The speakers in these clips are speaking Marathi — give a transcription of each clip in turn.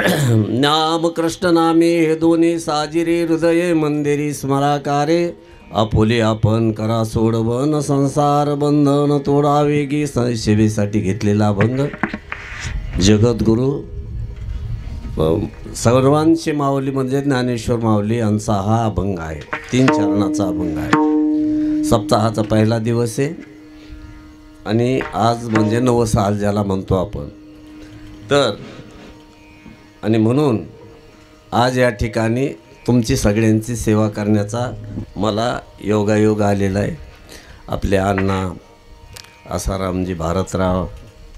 नाम कृष्ण नामे हे दोन्ही साजिरे हृदये मंदिरी स्मराकारे आपुले आपण करा सोडवन संसार बंधन तोडावे की सेवेसाठी घेतलेला अभंग जगद्गुरु सर्वांची माऊली म्हणजे ज्ञानेश्वर माऊली यांचा हा अभंग आहे. 3 चरणाचा अभंग आहे. सप्ताहाचा पहिला दिवस आहे आणि आज म्हणजे नवसाल ज्याला म्हणतो आपण. तर आणि म्हणून आज या ठिकाणी तुमची सगळ्यांची सेवा करण्याचा मला योगायोग आलेला आहे. आपले अण्णा आसारामजी भारतराव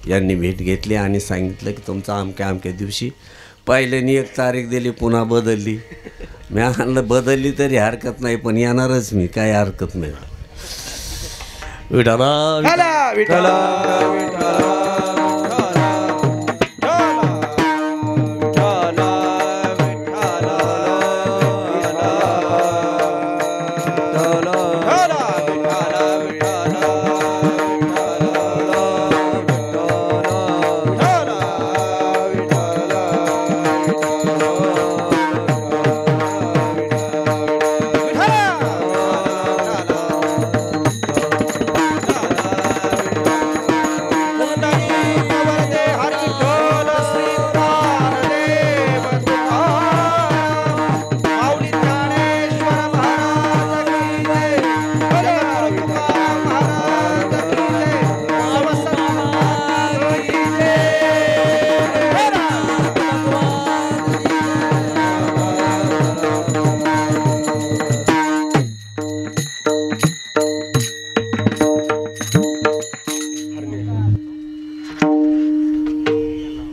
यांनी भेट घेतली आणि सांगितलं की तुमचा अमक्या दिवशी पहिल्यानी 1 तारीख दिली पुन्हा बदलली. मी आणलं बदलली तरी हरकत नाही पण येणारच मी, काय हरकत नाही. विठाला विठाला विठाला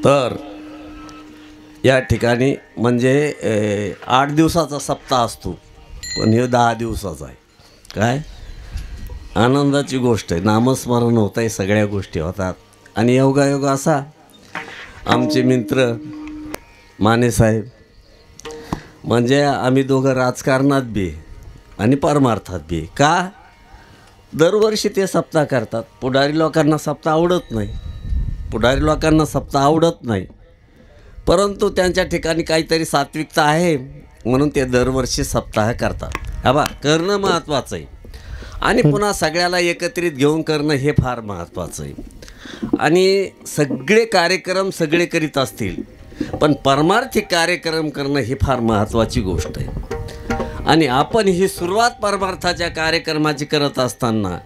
तर या ठिकाणी म्हणजे 8 दिवसाचा सप्ताह असतो पण हे 10 दिवसाचा आहे. काय आनंदाची गोष्ट आहे. नामस्मरण होत आहे, सगळ्या गोष्टी होतात. आणि योगायोग असा आमचे मित्र मानेसाहेब म्हणजे आम्ही दोघं राजकारणात बी आणि परमार्थात बी. का दरवर्षी ते सप्ताह करतात. पुढारी लोकांना सप्ताह आवडत नाही, पुढारी लोकांना सप्ताह आवडत नाही, परंतु त्यांच्या ठिकाणी काहीतरी सात्विकता आहे म्हणून ते दरवर्षी सप्ताह करतात. हा बा करणं महत्त्वाचं आहे आणि पुन्हा सगळ्याला एकत्रित घेऊन करणं हे फार महत्त्वाचं आहे. आणि सगळे कार्यक्रम सगळे करीत असतील पण परमार्थिक कार्यक्रम करणं ही फार महत्त्वाची गोष्ट आहे. आणि आपण ही सुरुवात परमार्थाच्या कार्यक्रमाची करत असताना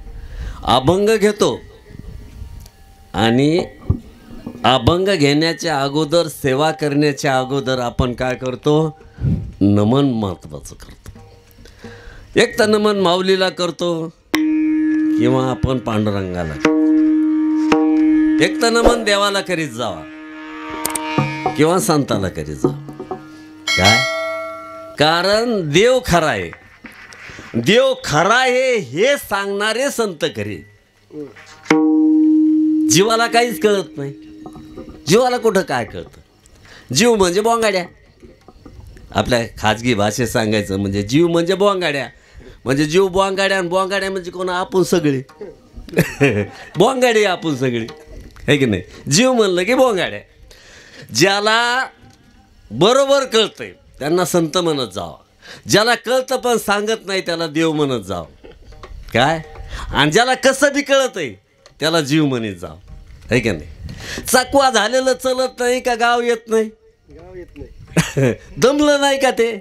अभंग घेतो आणि अभंग घेण्याच्या अगोदर सेवा करण्याच्या अगोदर आपण काय करतो, नमन महत्त्वाचं करतो. एक तर नमन माऊलीला करतो किंवा आपण पांडुरंगाला, एक तर नमन देवाला करीत जावा किंवा संताला करीत जावा. काय कारण देव खरा आहे, देव खरा आहे हे सांगणारे संत खरे. जीवाला काहीच कळत नाही, जीवाला कुठं काय कळतं. जीव म्हणजे बोंगाड्या, आपल्या खाजगी भाषेत सांगायचं म्हणजे जीव म्हणजे बोंगाड्या. म्हणजे जीव बोंगाड्या आणि बोंगाड्या म्हणजे कोण आपण सगळे बोंगाडे आपण सगळे आहे की नाही. जीव म्हणलं की बोंगाड्या. ज्याला बरोबर कळतंय त्यांना संत म्हणत जावं, ज्याला कळतं पण सांगत नाही त्याला देव म्हणत जावं. काय आणि ज्याला कसं बी कळत आहे त्याला जीव म्हणत जावं, आहे का नाही. चकवा झालेलं चलत नाही का गाव येत नाही, गाव येत नाही दमलं नाही का, ते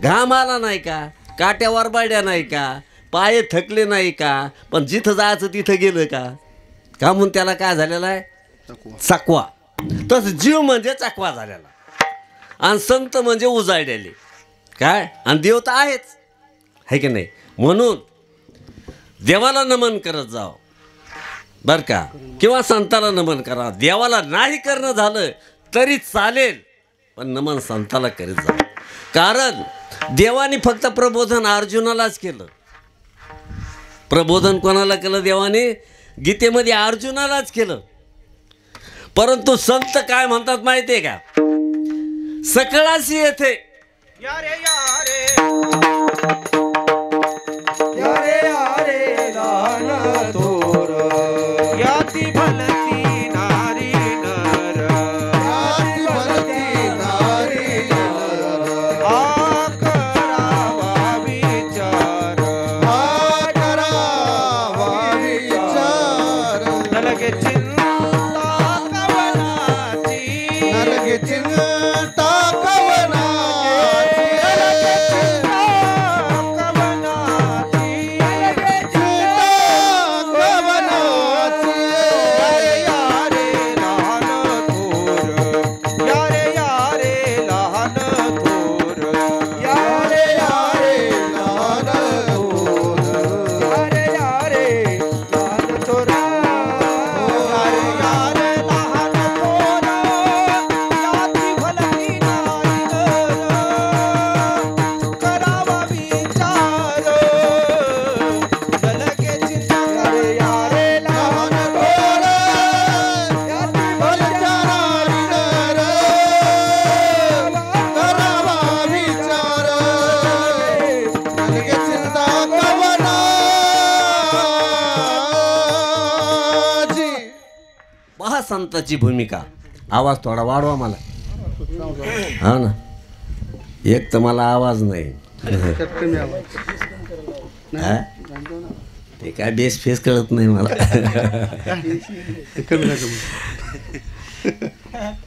घाम आला नाही का, काट्यावर बाड्या नाही का, पाय थकले नाही का, पण जिथं जायचं तिथं गेलं का, का म्हणून त्याला काय झालेलं आहे, चकवा. तसं जीव म्हणजे चकवा झालेला आणि संत म्हणजे उजाडलेले. काय आणि देव तर आहेच, आहे की नाही. म्हणून देवाला नमन करत जावं बरं का, किंवा संताला नमन करा. देवाला नाही करणं झालं तरी चालेल पण नमन संताला करीत जावं. कारण देवाने फक्त प्रबोधन अर्जुनालाच केलं. प्रबोधन कोणाला केलं देवाने, गीतेमध्ये अर्जुनालाच केलं. परंतु संत काय म्हणतात माहिती आहे का, सकळाशी येथे या रे लहान थोर याती भलती नारी नर, याती भलती नारी चिंता कवनाची चिंता कवनाची यारे लहान थोर यारे लहान थोर यारे लहान थोर यारे लहान थोर लहान थोर याची भलती नाही करावा विचार लगे चिंता करे यारे लहान थोर याची भलती करावा विचार लगे चिंता कवनाची महासंताची भूमिका. आवाज थोडा वाढवा मला. हा ना, एक तर मला आवाज नाही. हा? ते काय बेस फेस कळत नाही मला.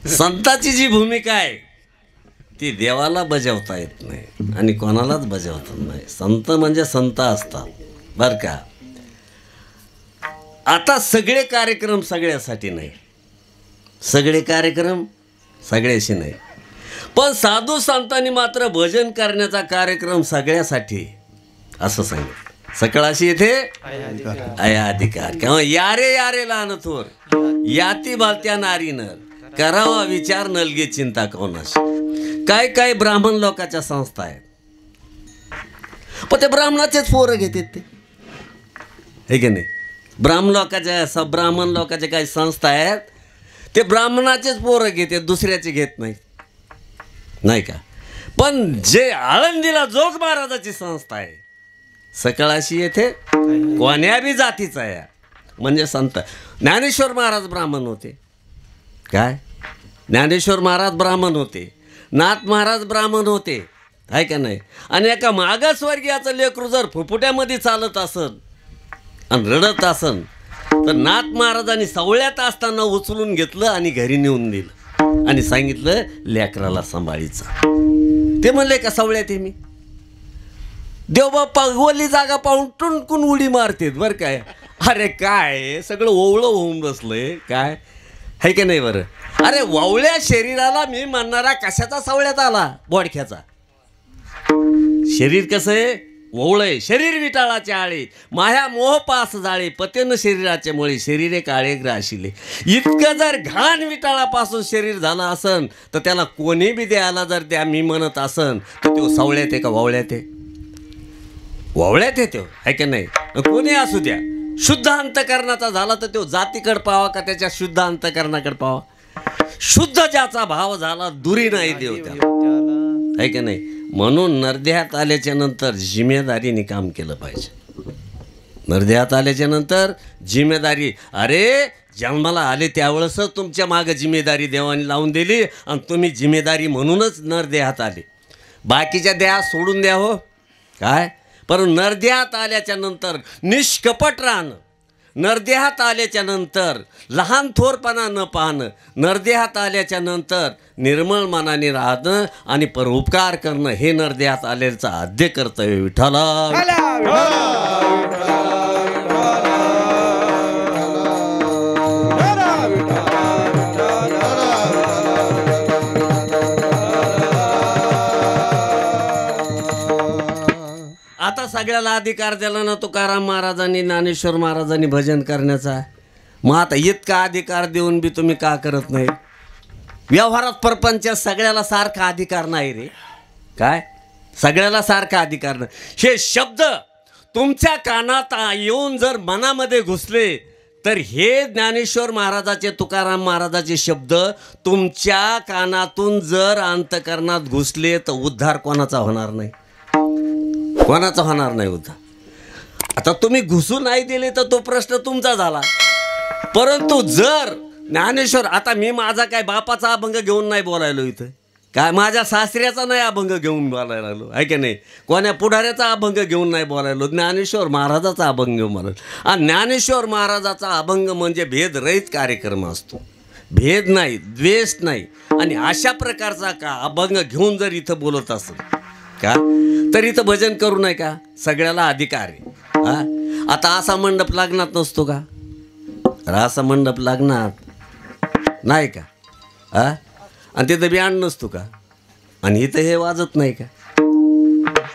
संताची जी भूमिका आहे ती देवाला बजावता येत नाही आणि कोणालाच बजावता नाही. संत म्हणजे संत असतात बर का. आता सगळे कार्यक्रम सगळ्यासाठी नाही, सगळे कार्यक्रम सगळ्याशी नाही, पण साधू संतांनी मात्र भजन करण्याचा कार्यक्रम सगळ्यासाठी असं सांगितलं. सकळाशी येथे अया अधिकार किंवा यारे लहान थोर याती बालत्या नारी नर करावा विचार नलगे चिंता कोणाशी. काय काय ब्राह्मण लोकांच्या संस्था आहेत, पण ते ब्राह्मणाचेच पोरं घेतात ते, हे की नाही. ब्राह्मण लोकांच्या काही संस्था आहेत ते ब्राह्मणाचेच पोरं घेतात, दुसऱ्याचे घेत नाही, नाही का. पण जे आळंदीला जोग महाराजाची संस्था आहे सकळाशी येथे कोण्या बी जातीचा आहे म्हणजे संत. ज्ञानेश्वर महाराज ब्राह्मण होते काय, ज्ञानेश्वर महाराज ब्राह्मण होते, नाथ महाराज ब्राह्मण होते, आहे का नाही. आणि एका मागासवर्गीयाचं लेकरू जर फुफुट्यामध्ये चालत असन आणि रडत असन तर नाथ महाराजांनी सवळ्यात असताना उचलून घेतलं आणि घरी नेऊन दिलं आणि सांगितलं लेकराला सांभाळीचं. ते म्हणले का सवळ्यात आहे मी. देवबाप्पा ओली जागा पाहून टुणकून उडी मारतेत बरं काय. अरे काय सगळं ओवळं होऊन बसलंय काय, है की नाही बरं. अरे ववळ्या शरीराला मी म्हणणारा कशाचा सवळ्यात आला, बोडख्याचा. शरीर कसं आहे, ववळे शरीर विटाळाचे आळे माया मोह पास जाळे पतेन शरीराचे मुळे शरीरे काळे ग्राशिले. इतकं जर घाण विटाळापासून शरीर झालं असन तर त्याला कोणी बी द्यायला जर त्या मी म्हणत असन तर तो सवळ्यात आहे का ववळ्यात आहे. ववळ्यात आहे तो, आहे की नाही. कोणी असू द्या, शुद्ध अंतकरणाचा झाला तर तो जातीकडे पावा का त्याच्या शुद्ध अंतकरणाकडे पावा. शुद्ध ज्याचा भाव झाला दुरी नाही देव त्याला, आहे की नाही. म्हणून नरदेहात आल्याच्या नंतर जिम्मेदारीने काम केलं पाहिजे. नरदेहात आल्याच्या नंतर जिम्मेदारी. अरे जन्माला आले त्यावेळेस तुमच्या मागं जिम्मेदारी देवाने लावून दिली आणि तुम्ही जिम्मेदारी म्हणूनच नरदेहात आले. बाकीच्या देहात सोडून द्या हो काय, पण नरदेहात आल्याच्या नंतर निष्कपट राहणं, नरदेहात आल्याच्या नंतर लहान थोरपणा न पाहणं, नरदेहात आल्याच्या नंतर निर्मळ मनाने राहणं आणि परोपकार करणं हे नरदेहात आल्याचं आद्य कर्तव्य. विठ्ठला आता सगळ्याला अधिकार दिला ना तुकाराम महाराजांनी ज्ञानेश्वर महाराजांनी भजन करण्याचा. मग आता इतका अधिकार देऊन बी तुम्ही का करत नाही. व्यवहारात परपंचात सगळ्याला सारखा अधिकार नाही रे काय, सगळ्याला सारखा अधिकार नाही. हे शब्द तुमच्या कानात येऊन जर मनामध्ये घुसले तर हे ज्ञानेश्वर महाराजाचे तुकाराम महाराजाचे शब्द तुमच्या कानातून जर अंतकरणात घुसले तर उद्धार कोणाचा होणार नाही, कोणाचा होणार नाही उद्धार. आता तुम्ही घुसू नाही दिले तर तो प्रश्न तुमचा झाला. परंतु जर ज्ञानेश्वर, आता मी माझा काय बापाचा अभंग घेऊन नाही बोलायलो इथं काय, माझ्या सासऱ्याचा नाही अभंग घेऊन बोलायला लागलो आहे की नाही, कोण्या पुढाऱ्याचा अभंग घेऊन नाही बोलायलो, ज्ञानेश्वर महाराजाचा अभंग घेऊन बोलायलो. आणि ज्ञानेश्वर महाराजाचा अभंग म्हणजे भेदरहित कार्यक्रम असतो. भेद नाही, द्वेष नाही. आणि अशा प्रकारचा का अभंग घेऊन जर इथं बोलत असेल का तर इथं भजन करू नये का? सगळ्याला अधिकार आहे. हा, आता असा मंडप लग्नात नसतो का? असा मंडप लग्नात नाही का? हा, आणि तिथं बँड नसतो का? आणि इथं हे वाजत नाही का?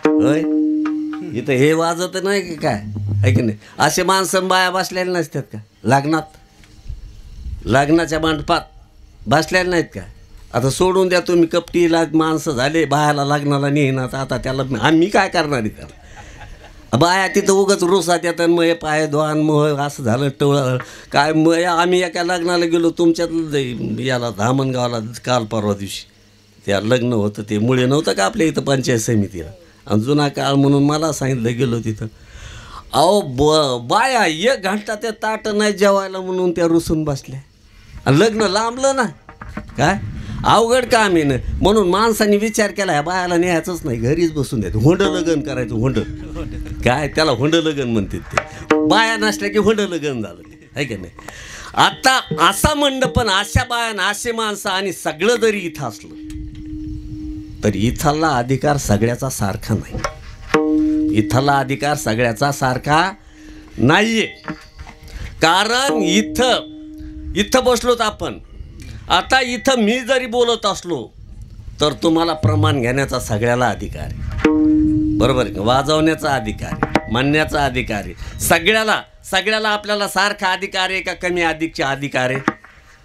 होय, इथं हे वाजत नाही की काय आहे की नाही? असे माणसं बाया बसलेले नसतात का लग्नात? लग्नाच्या मंडपात बसलेले नाहीत का? आता सोडून द्या तुम्ही, कपटीला माणसं झाले, बायाला लग्नाला नेणार. आता त्याला आम्ही काय करणार आहे? त्याला बाया तिथं उगाच रोसात येतात, मग हे पाय धुवान, मग असं झालं टवळ काय. मग आम्ही एका लग्नाला गेलो तुमच्यात याला धामणगावला काल परवा दिवशी. त्या लग्न होतं ते मुळे नव्हतं का आपल्या इथं पंचायत समितीला, आणि जुना काळ म्हणून मला सांगितलं. गेलो तिथं, अहो बाया 1 घंटा त्या ताट नाही जेवायला म्हणून त्या रुसून बसल्या. आणि लग्न लांबलं ना, काय अवघड काम आहे ना. म्हणून माणसांनी विचार केला ह्या बायाला न्यायचंच नाही, घरीच बसून द्यायचं. हुंड लगन करायचं. हुंड काय त्याला हुंड लगन म्हणतात ते. बाया नसल्या की हुंड लगन झालं, आहे का नाही? आता असा मंडपन, अशा बायानं, असे माणसं, आणि सगळं जरी इथं असलं तर इथला अधिकार सगळ्याचा सारखा नाही. इथला अधिकार सगळ्याचा सारखा नाहीये. कारण इथं बसलोत आपण. आता इथं मी जरी बोलत असलो तर तुम्हाला प्रमाण घेण्याचा सगळ्याला अधिकार आहे, बरोबर आहे का? वाजवण्याचा अधिकार आहे, म्हणण्याचा अधिकार आहे. सगळ्याला आपल्याला सारखा अधिकार आहे का कमी अधिकचा अधिकार आहे?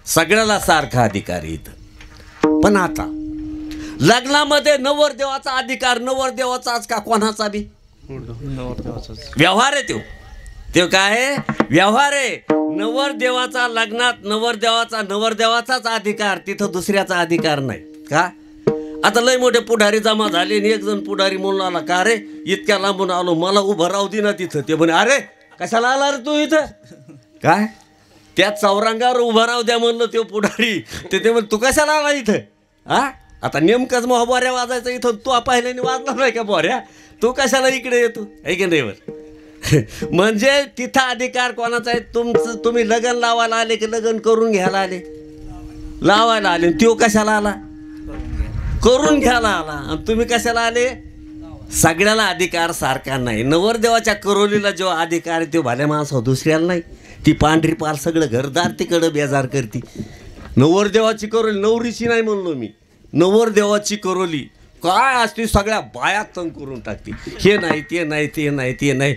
सगळ्याला सारखा अधिकार आहे इथं. पण आता लग्नामध्ये नवरदेवाचा अधिकार, नवरदेवाचाच का कोणाचा बी व्यवहार आहे. तो काय आहे? व्यवहार आहे. नवरदेवाचा लग्नात नवरदेवाचाच अधिकार, तिथं दुसऱ्याचा अधिकार नाही का? आता लय मोठे पुढारी जमा झाले, आणि एक जण पुढारी म्हणून आला, का रे इतक्या लांबून आलो, मला उभं राहू दे ना तिथं. ते म्हणे, अरे कशाला आला रे तू इथं? काय त्या चौरंगावर उभं राहू द्या म्हणलं ते पुढारी. ते म्हण तू कशाला आला इथं? हा, आता नेमकंच मग बोऱ्या वाजायचं इथं, तू पाहिल्याने वाजला नाही का बोऱ्या? तू कशाला इकडे येतो, आहे की नाही? म्हणजे तिथं अधिकार कोणाचा आहे? तुम्ही लग्न लावायला आले की लग्न करून घ्यायला आले? लावायला आले. तो कशाला आला? करून घ्यायला आला. आणि तुम्ही कशाला आले? सगळ्याला अधिकार सारखा नाही. नवरदेवाच्या करोलीला जो अधिकार आहे तो भाल्या माणसा दुसऱ्याला नाही. ती पांढरी पाल सगळं घरदार तिकडं बेजार करते. नवरदेवाची करोली, नवरीची नाही म्हणलो मी, नवरदेवाची करोली काय असते, सगळ्या बाया तंग करून टाकते. हे नाही, ते नाही, ते नाही, ते नाही.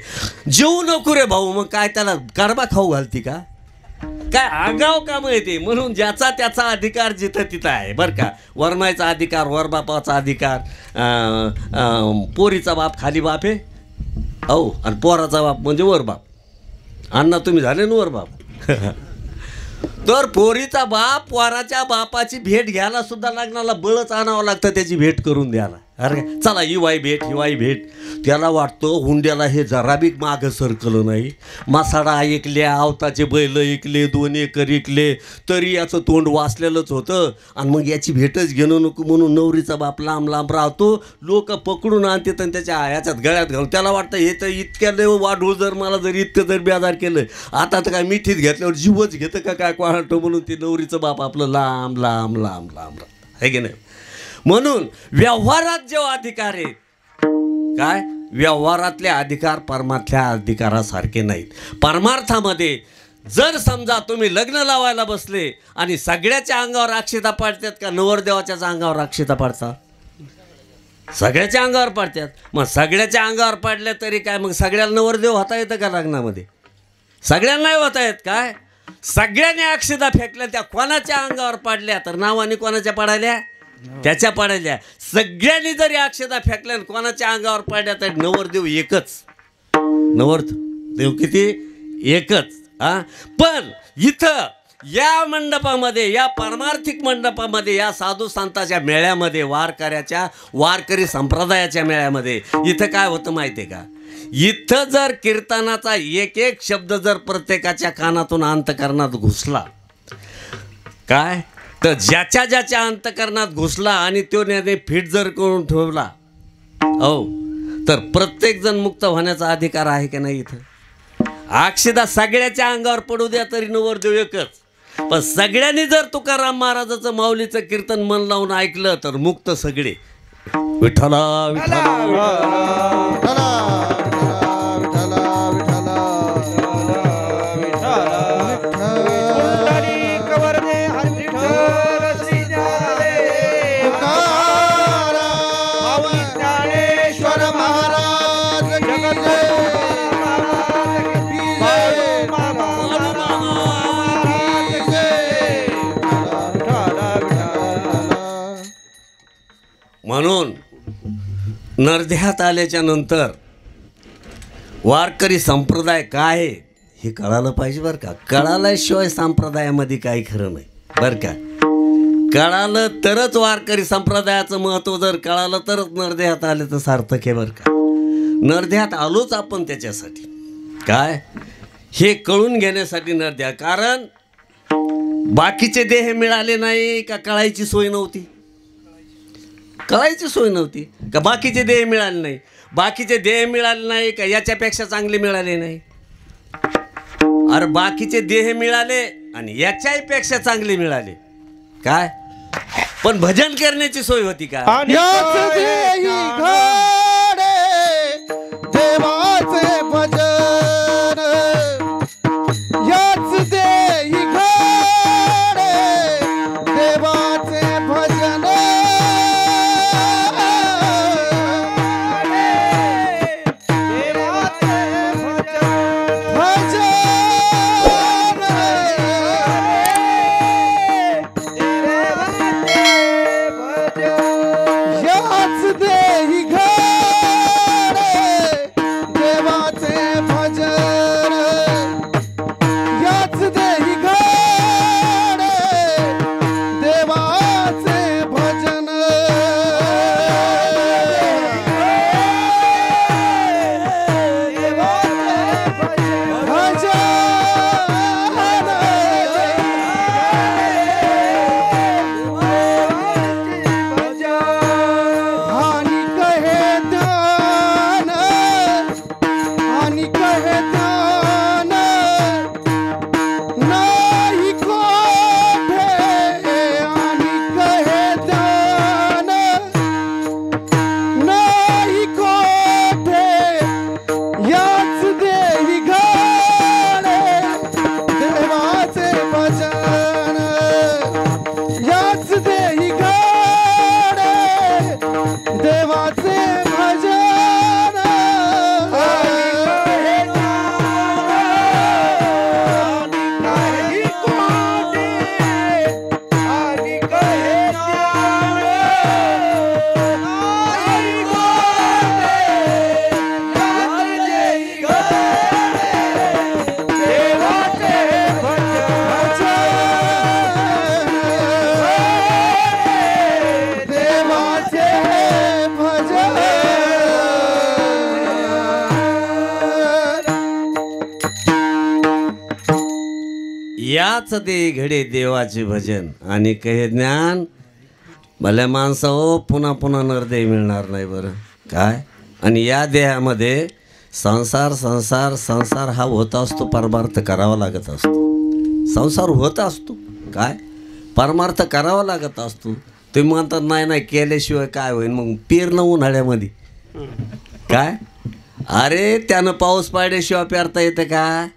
जेवू नको रे भाऊ, मग काय त्याला कारबा खाऊ घालती का? काय आगाव का माहिती? म्हणून ज्याचा त्याचा अधिकार जिथं तिथं आहे, बरं का? वरमायचा अधिकार, वरबापाचा अधिकार. पोरीचा बाप खाली बाप आहे, अहो, आणि पोराचा बाप म्हणजे वरबाप. अण्णा तुम्ही झाले ना वरबाप. तर पोरीचा बाप पोराच्या बापाची भेट घ्यायला सुद्धा लग्नाला बळच आणावं लागतं, त्याची भेट करून द्यायला. अरे चला हिवाई भेट. त्याला वाटतं हुंड्याला हे जरा बी मागं सरकलं नाही. मासाडा ऐकल्या, आवताचे बैल ऐकले, 2 एकर ऐकले, तरी याचं तोंड वाचलेलंच होतं. आणि मग याची भेटच घेणं नको म्हणून नवरीचा बाप लांब लांब राहतो. लोक पकडून आणतात आणि त्याच्या ह्याच्यात गळ्यात घालून. त्याला वाटतं हे तर इतक्या लय वाढूळ, जर मला जर इतकं जर बेजार केलं, आता तर काय मिठीत घेतल्यावर जीवच घेतं का काय कोणाटो, म्हणून ते नवरीचं बाप आपलं लांब लांब लांब लांब आहे की नाही? म्हणून व्यवहारात जो अधिकार आहे, काय व्यवहारातले अधिकार परमार्थल्या अधिकारासारखे नाहीत. परमार्थामध्ये जर समजा तुम्ही लग्न लावायला बसले आणि सगळ्याच्या अंगावर अक्षता पाडतात का नवरदेवाच्याच अंगावर अक्षता पाडतात? सगळ्याच्या अंगावर पाडतात. मग सगळ्याच्या अंगावर पाडल्या तरी काय, मग सगळ्याला नवरदेव होता येतं का लग्नामध्ये? सगळ्यांना नाही होता येत. काय सगळ्यांनी अक्षता फेकल्या, त्या कोणाच्या अंगावर पाडल्या तर नावाने कोणाच्या पाडायल्या? त्याच्या पाडायल्या. सगळ्यांनी जरी अक्षता फेकल्या कोणाच्या अंगावर पाडल्या तर नवरदेव एकच. नवरदेव किती? एकच. पण इथं या मंडपामध्ये, या परमार्थिक मंडपामध्ये, या साधू संतांच्या मेळ्यामध्ये, वारकरी संप्रदायाच्या मेळ्यामध्ये इथं काय होतं माहिती आहे का? इथं जर कीर्तनाचा एक एक शब्द जर प्रत्येकाच्या कानातून अंतकरणात घुसला, काय तर ज्याच्या अंतकरणात घुसला आणि तो निर्णय फिट जर करून ठेवला, हो, तर प्रत्येक जण मुक्त होण्याचा अधिकार आहे की नाही? इथं अक्षदा सगळ्याच्या अंगावर पडू द्या तरी नवरदेव एकच. पण सगळ्यांनी जर तुकाराम महाराजाचं माऊलीचं कीर्तन मन लावून ऐकलं तर मुक्त सगळे. विठ्ठला विठ्ठला विठ्ठला विठ्ठला विठ्ठला पुंडलिक वरदे हरी विठ्ठल श्री ज्ञानदेव माऊली ज्ञानेश्वर महाराज की जय. म्हणून नरध्यात आल्याच्या नंतर वारकरी संप्रदाय काय आहे हे कळालं पाहिजे बरं का. कळाल्याशिवाय संप्रदायामध्ये काही खरं नाही बरं का. कळालं तरच वारकरी संप्रदायाचं महत्त्व जर कळालं तरच नरदेहात आले तर सार्थक आहे बरं का. नरदेहात आलोच आपण त्याच्यासाठी काय हे कळून घेण्यासाठी नरदेहात. कारण बाकीचे देह मिळाले नाही का कळायची सोय नव्हती. कळायची सोय नव्हती का बाकीचे देह मिळाले नाही. बाकीचे देह मिळाले नाही का याच्यापेक्षा चांगले मिळाले नाही. अरे बाकीचे देह मिळाले आणि याच्याही पेक्षा चांगले मिळाले काय. पण भजन करण्याची सोय होती का. याच देही घडे देवाचे भजन. याच देही घडे देवाचे भजन. याच देही घडे देवाचे भजन. याच देही घडे देवाचे भजन. हानि कहे ध्यान हानि कहे ध्यान नाही कोठे. हानि कहे ध्यान नाही कोठे. याच देही घडे देवाचे भजन. याच देही घडे देवाचे भजन. देवाचे भजन. याच दे घडे देवाचे भजन आणि कहे ज्ञान. भल्या माणसा हो पुन्हा पुन्हा नरदेह मिळणार नाही बरं काय. आणि या देहामध्ये संसार संसार संसार हा होत असतो. परमार्थ करावा लागत असतो. संसार होत असतो काय परमार्थ करावा लागत असतो. तुम्ही म्हणतात नाही नाही केल्याशिवाय काय होईल मग पेरणं उन्हाळ्यामध्ये काय. अरे त्यानं पाऊस पाडल्याशिवाय पेरता येतं का.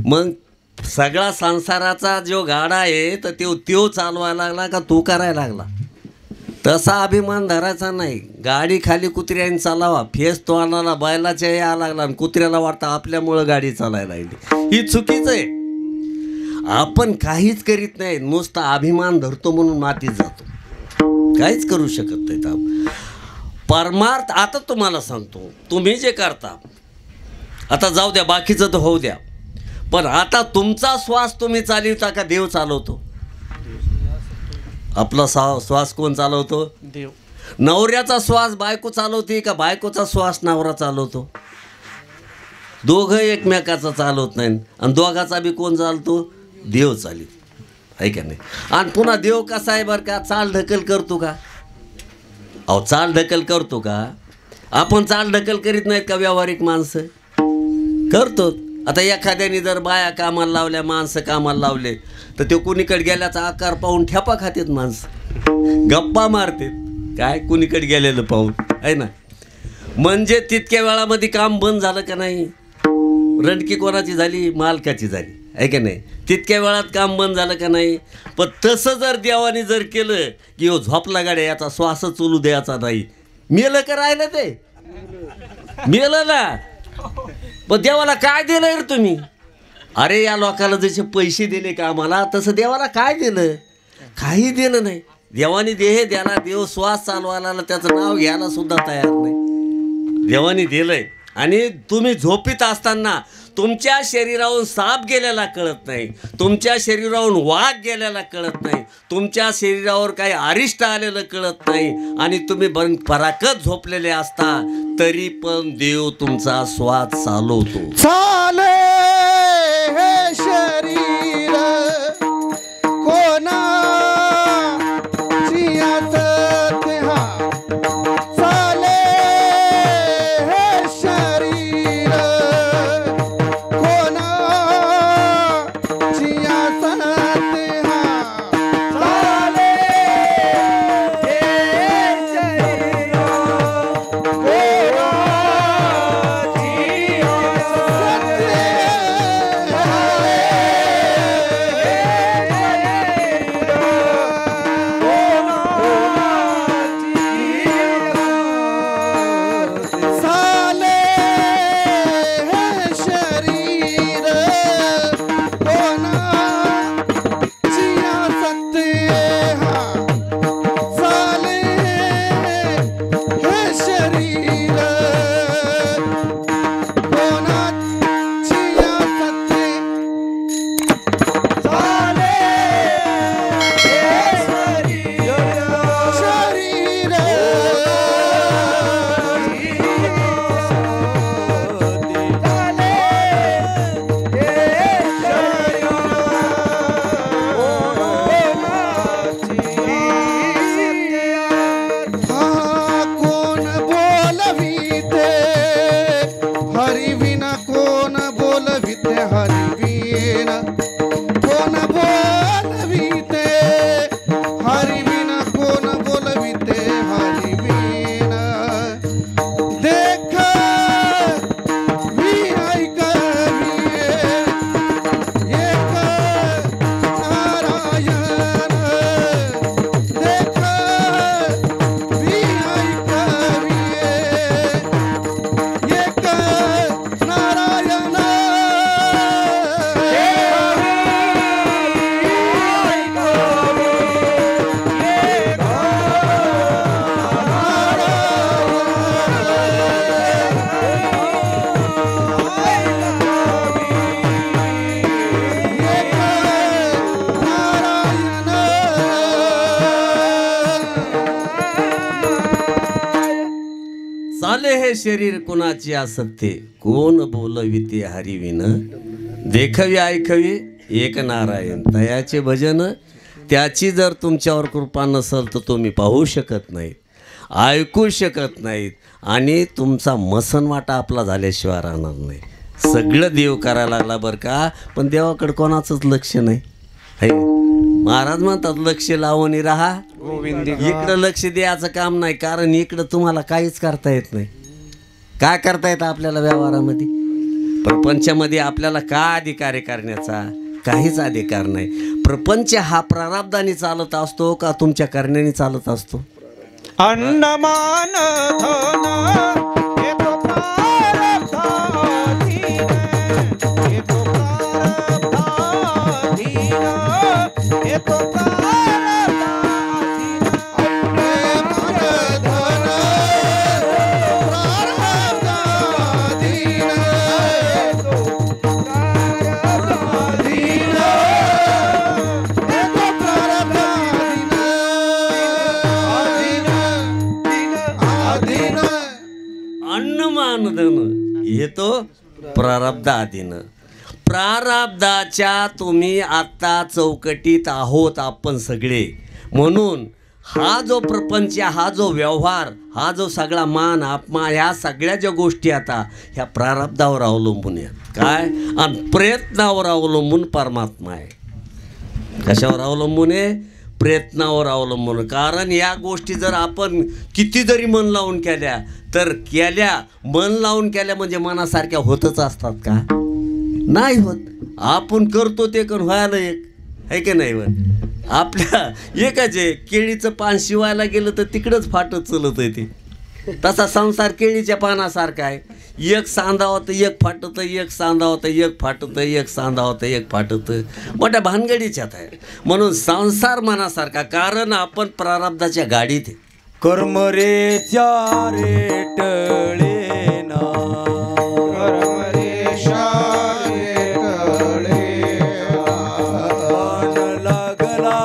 मग सगळा संसाराचा जो गाडा आहे तर तो चालवायला लागला का तू करायला लागला. तसा अभिमान धरायचा नाही. गाडी खाली कुत्र्याने चालावा फेस तो आणाला बैलाच्या यायला लागला आणि कुत्र्याला वाटतं आपल्यामुळं गाडी चालायला लागली. ही चुकीचं आहे. आपण काहीच करीत नाही नुसता अभिमान धरतो म्हणून मातीत जातो. काहीच करू शकत नाही. परमार्थ आता तुम्हाला सांगतो तुम्ही जे करता आता जाऊ द्या बाकीचं तर होऊ द्या. पण आता तुमचा श्वास तुम्ही चालवता का देव चालवतो. आपला श्वास कोण चालवतो देव. नवऱ्याचा श्वास बायको चालवते का बायकोचा श्वास नवरा चालवतो. दोघं एकमेकाचा चालवत नाही आणि दोघाचा बी कोण चालतो देव चालित आहे का नाही. आणि पुन्हा देव कसा आहे बरं का चाल ढकल करतो का. अहो चाल ढकल करतो का. आपण चाल ढकल करीत नाहीत का व्यावहारिक माणसं करतो. आता एखाद्याने जर बाया कामाला लावल्या, माणसं कामाला लावले, तर ते कुणीकडे गेल्याचा आकार पाहून ठेपा खातात माणसं, गप्पा मारतात, काय कुणीकडे गेलेलं पाहून, आहे ना. म्हणजे तितक्या वेळामध्ये काम बंद झालं का नाही? रणकी कोणाची झाली? मालकाची झाली, आहे का नाही. तितक्या वेळात काम बंद झालं का नाही? पण तसं जर देवाने जर केलं की हो झोपला गाड्या, याचा श्वासच चलू द्यायचा नाही, मेलं का राहिलं? ते मेलं ना. पण देवाला काय दिलं रे तुम्ही? अरे या लोकाला जसे पैसे दिले का आम्हाला, तसं देवाला काय दिलं? काही दिलं नाही. देवाने देह द्याला, देव श्वास चालवायला, त्याचं नाव घ्यायला सुद्धा तयार नाही. देवाने दिलंय. आणि तुम्ही झोपीत असताना तुमच्या शरीरावरून साप गेलेला कळत नाही, तुमच्या शरीरावरून वाघ गेलेला कळत नाही, तुमच्या शरीरावर काही अरिष्ट आलेलं कळत नाही, आणि तुम्ही पराकत झोपलेले असता तरी पण देव तुमचा श्वास चालवतो. चाले हे शरीर कोणाची असते हा, चाले हे शरीर कोणाची असते हा, चाले हे शरीर कोणाची चाले हे शरीर कोणाची असते हा, चाले हे शरीर कोणाची असते, चाले हे शरीर हा कोण बोलविते हरिविना, कोण बोलविते हरिविना, कोण बोलविते हरिविना, कोण बोलविते हरिविना, देख मी ऐकवी एक नारायण, देख मी ऐकवी एक नारायण, चाले हे शरीर कोणाची असते, कोण बोलविते हरिविन, देखवी ऐकवी एक नारायण. तयाचे भजन, त्याची जर तुमच्यावर कृपा नसेल तर तुम्ही पाहू शकत नाहीत, ऐकू शकत नाहीत, आणि तुमचा मसनवाटा आपला झाल्याशिवाय राहणार नाही. सगळं देव करायला लागला बरं का, पण देवाकडे कोणाचंच लक्ष नाही. है महाराज म्हणतात लक्ष लावून राहा, इकडं लक्ष द्यायचं काम नाही, कारण इकडं तुम्हाला काहीच करता येत नाही. काय करता येतं आपल्याला व्यवहारामध्ये? प्रपंचामध्ये आपल्याला काय अधिकार आहे करण्याचा? काहीच अधिकार नाही. प्रपंच हा प्रारब्धाने चालत असतो का तुमच्या करण्याने चालत असतो? अन्नमान धन हे तो प्रारब्धाधीन, हे तो प्रारब्धाधीन, हे तो प्रारब्धाधीन. अन्नमानधन येतो प्रारब्धाधीन. प्रारब्धाच्या तुम्ही आत्ता चौकटीत आहोत आपण सगळे, म्हणून हा जो प्रपंच, हा जो व्यवहार, हा जो सगळा मान अपमान, ह्या सगळ्या ज्या गोष्टी आता ह्या प्रारब्धावर अवलंबून आहेत. काय? आणि प्रयत्नावर अवलंबून परमात्मा आहे. कशावर अवलंबून आहे? प्रयत्नावर अवलंबून. कारण या गोष्टी जर आपण किती जरी मन लावून केल्या तर मन लावून केल्या म्हणजे मनासारख्या होतच असतात का? नाही होत. आपण करतो ते करून व्हायला एक आहे की नाही? वर आपल्या एकच आहे, केळीचं पान शिवायला गेलं तर तिकडंच फाटत चलत आहे ते. तसा संसार केळीच्या पानासारखा आहे. एक सांधा होतं एक फाटतं, एक सांधा होतं एक फाटतं, एक सांधा होतं एक फाटतं. मोठ्या भानगडीच्यात आहे. म्हणून संसार मनासारखा. कारण आपण प्रारब्धाच्या गाडीत आहे. कर्म रे चारे टळे ना, कर्म रेषा रेटळे बाण लागला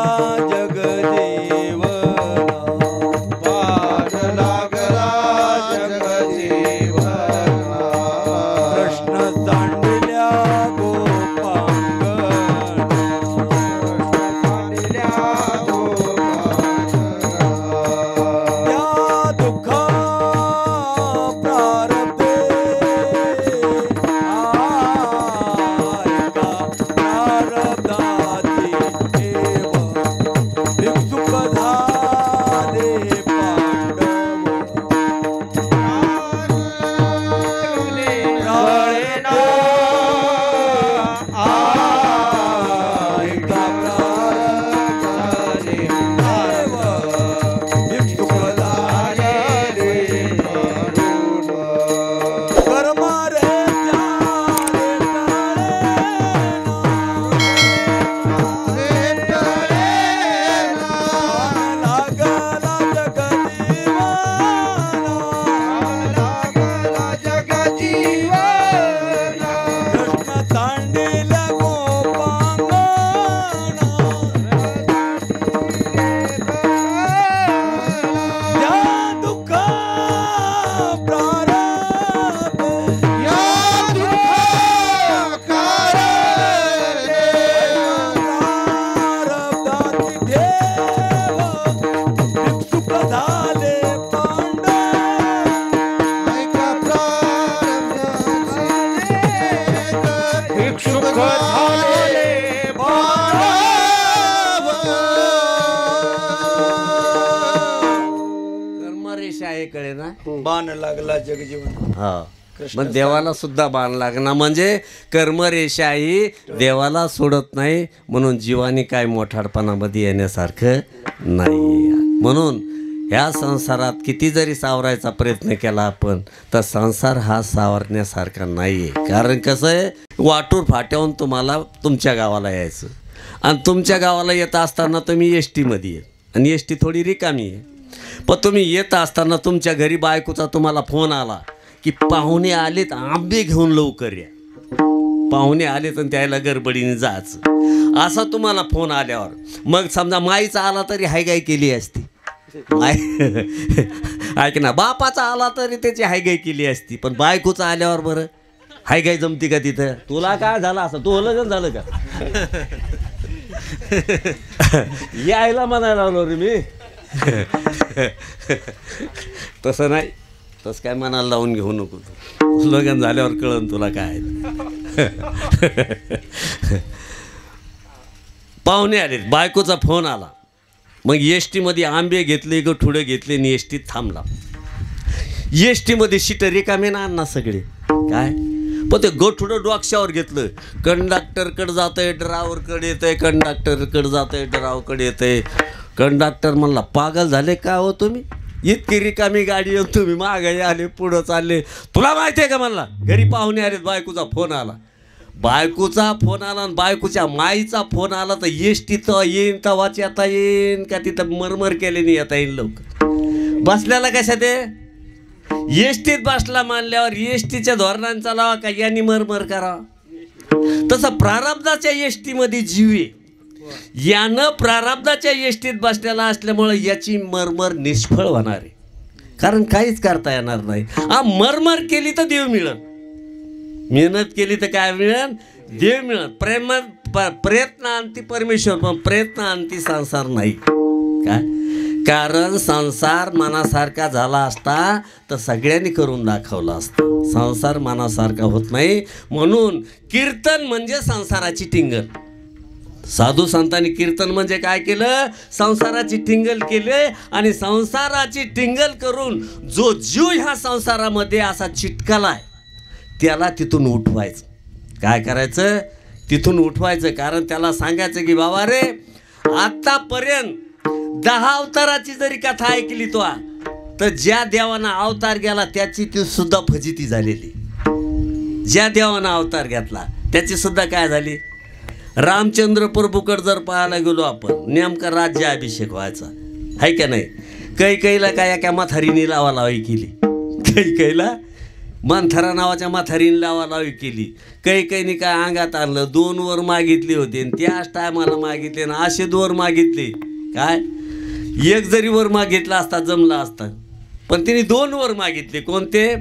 जगदेवना, पार लागला जगजीवना. कृष्ण सांडल्या गोपांगण, त्या दुःखा प्रारब्धे ऐका प्रारब्धाची ठेव, भिक्षुक झाले पांडव. कर्मरेषा आहे कळे ना. बाण लागला जगजीवन. हा, मग देवाला सुद्धा बाण लागणार. म्हणजे कर्मरेषा ही देवाला सोडत नाही. म्हणून जीवानी काय मोठाडपणामध्ये येण्यासारखं नाही. म्हणून ह्या संसारात किती जरी सावरायचा प्रयत्न केला आपण तर संसार हा सावरण्यासारखा नाही आहे. कारण कसं आहे, वाटूर फाट्याहून तुम्हाला तुमच्या गावाला यायचं आणि तुमच्या गावाला येत असताना तुम्ही एस टीमध्ये आहे आणि एस टी थोडी रिकामी आहे. पण तुम्ही येत असताना तुमच्या घरी बायकोचा तुम्हाला फोन आला की पाहुणे आलेत, आंबे घेऊन लवकर या. पाहुणे आलेत आणि त्याला गडबडीने जायचं असा तुम्हाला फोन आल्यावर मग समजा माईचा आला तरी हायगाय केली असती. ऐक ना, बापाचा आला तरी त्याची हायगाय केली असती. पण बायकोचा आल्यावर बरं हायगाय जमती का तिथं? तुला काय झालं असं? तू लग्न झालं का? यायला म्हणायला लागलो रे मी. तसं नाही, तसं काय मनाला लावून घेऊ नको. तू लग्न झाल्यावर कळन तुला काय. पाहुणे आले, बायकोचा फोन आला. मग एस टीमध्ये आंबे घेतले, गठुडे घेतले आणि एस टीत थांबला. एस टीमध्ये सीट रिकामे ना अण्णा सगळे काय. पण ते गठुडं डोक्यावर घेतलं. कंडक्टरकडे जात आहे, ड्रायव्हरकडे येत आहे, कंडक्टरकडे जात आहे, ड्रायव्हरकडे येत आहे. कंडक्टर म्हणला, पागल झाले का हो तुम्ही? इतकी रिकामी गाडी येऊन तुम्ही मागे आले, पुढं चालले. तुला माहिती आहे का म्हणला, घरी पाहुणे आलेत, बायकोचा फोन आला. बायकोचा फोन आला आणि बायकोच्या माईचा फोन आला तर एस टी तर येईन तवाच येता येईन का तिथं मरमर केल्याने येता येईल लवकर. बसल्याला कशा ते एस टीत बसला मानल्यावर एस टीच्या धोरणांचा लावा का यांनी मरमर करा. तसं प्रारब्धाच्या एस टीमध्ये जीव आहे. यानं प्रारब्धाच्या एस टीत बसलेला असल्यामुळे याची मरमर निष्फळ होणार आहे. कारण काहीच करता येणार नाही. मरमर केली तर देव मिळेल, मेहनत केली तर काय मिळेल? देव मिळेल. प्रयत्न आणती परमेश्वर, पण प्रयत्न आणती संसार नाही. काय कारण संसार मनासारखा झाला असता तर सगळ्यांनी करून दाखवला असता. संसार मनासारखा होत नाही, म्हणून कीर्तन म्हणजे संसाराची टिंगल. साधू संतांनी कीर्तन म्हणजे काय केलं? संसाराची टिंगल केले, आणि संसाराची टिंगल करून जो जीव ह्या संसारामध्ये असा चिटकलाय त्याला तिथून उठवायचं. काय करायचं? तिथून उठवायचं. कारण त्याला सांगायचं की बाबा रे, आतापर्यंत 10 अवताराची जरी कथा ऐकली तो, तर ज्या देवानं अवतार गेला त्याची ती सुद्धा फजिती झालेली. ज्या देवानं अवतार घेतला त्याची सुद्धा काय झाली? रामचंद्र प्रभूकडे जर पाहायला गेलो आपण, नेमका राज्याभिषेक व्हायचा आहे का नाही? कैकेयीला काय एका म्हातारीने लावालावी केली. कैकेयीला मंथरा नावाच्या म्हातारीने लावालावी केली. कैकेयीने काय अंगात आणलं? 2 वर मागितले होते, आणि त्याच टायमाला मागितले ना असे 2 वर मागितले. काय 1 जरी वर मागितला असता जमला असता, पण तिने 2 वर मागितले. कोणते?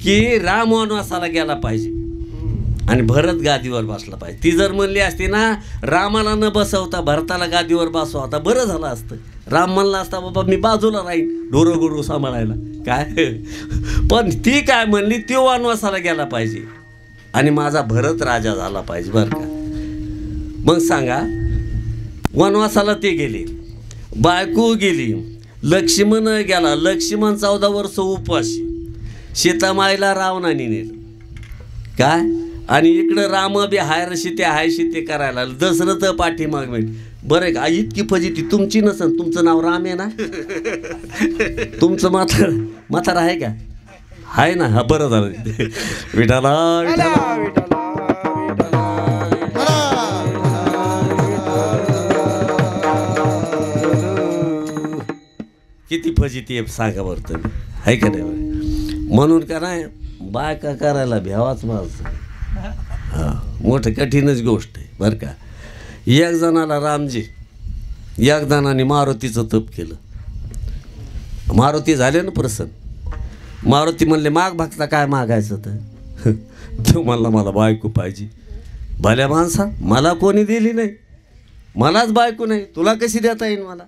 की राम वनवासाला गेला पाहिजे आणि भरत गादीवर बसला पाहिजे. ती जर म्हणली असती ना रामाला न बसवता भरताला गादीवर बसवा, आता बरं झालं असतं. राम म्हणला असता बाबा मी बाजूला राहीन ढोरं गुरु सांभाळायला. काय पण ती काय म्हणली? तो वनवासाला गेला पाहिजे आणि माझा भरत राजा झाला पाहिजे, बरं का? मग सांगा, वनवासाला ते गेले, बायको गेली, लक्ष्मण गेला. लक्ष्मण 14 वर्ष उपाशी, सीतामाईला रावणाने नेलं. काय? आणि इकडं राम बी हायरशी ते हायशी ते करायला. दशरथ पाठीमाग मिळेल. बरं का? इतकी फजिती तुमची नसन. तुमचं नाव राम आहे ना? तुमचं म्हातारा आहे का? आहे ना? हा, बरं झालं. विठाला विठाला. किती फजिती आहे सांगा बरं तुम्ही, आहे का नाही? म्हणून का नाही बायका करायला भ्यावाच माणसं. हां, मोठं कठीणच गोष्ट आहे बरं का. एक जणाला रामजी, एक जणाने मारुतीचं तप केलं. मारुती झाले ना प्रसन्न. मारुती म्हणले माग भक्ता काय मागायचं? तर तो म्हणला मला बायको पाहिजे. भल्या माणसा, मला कोणी दिली नाही, मलाच बायको नाही, तुला कशी देता येईल मला?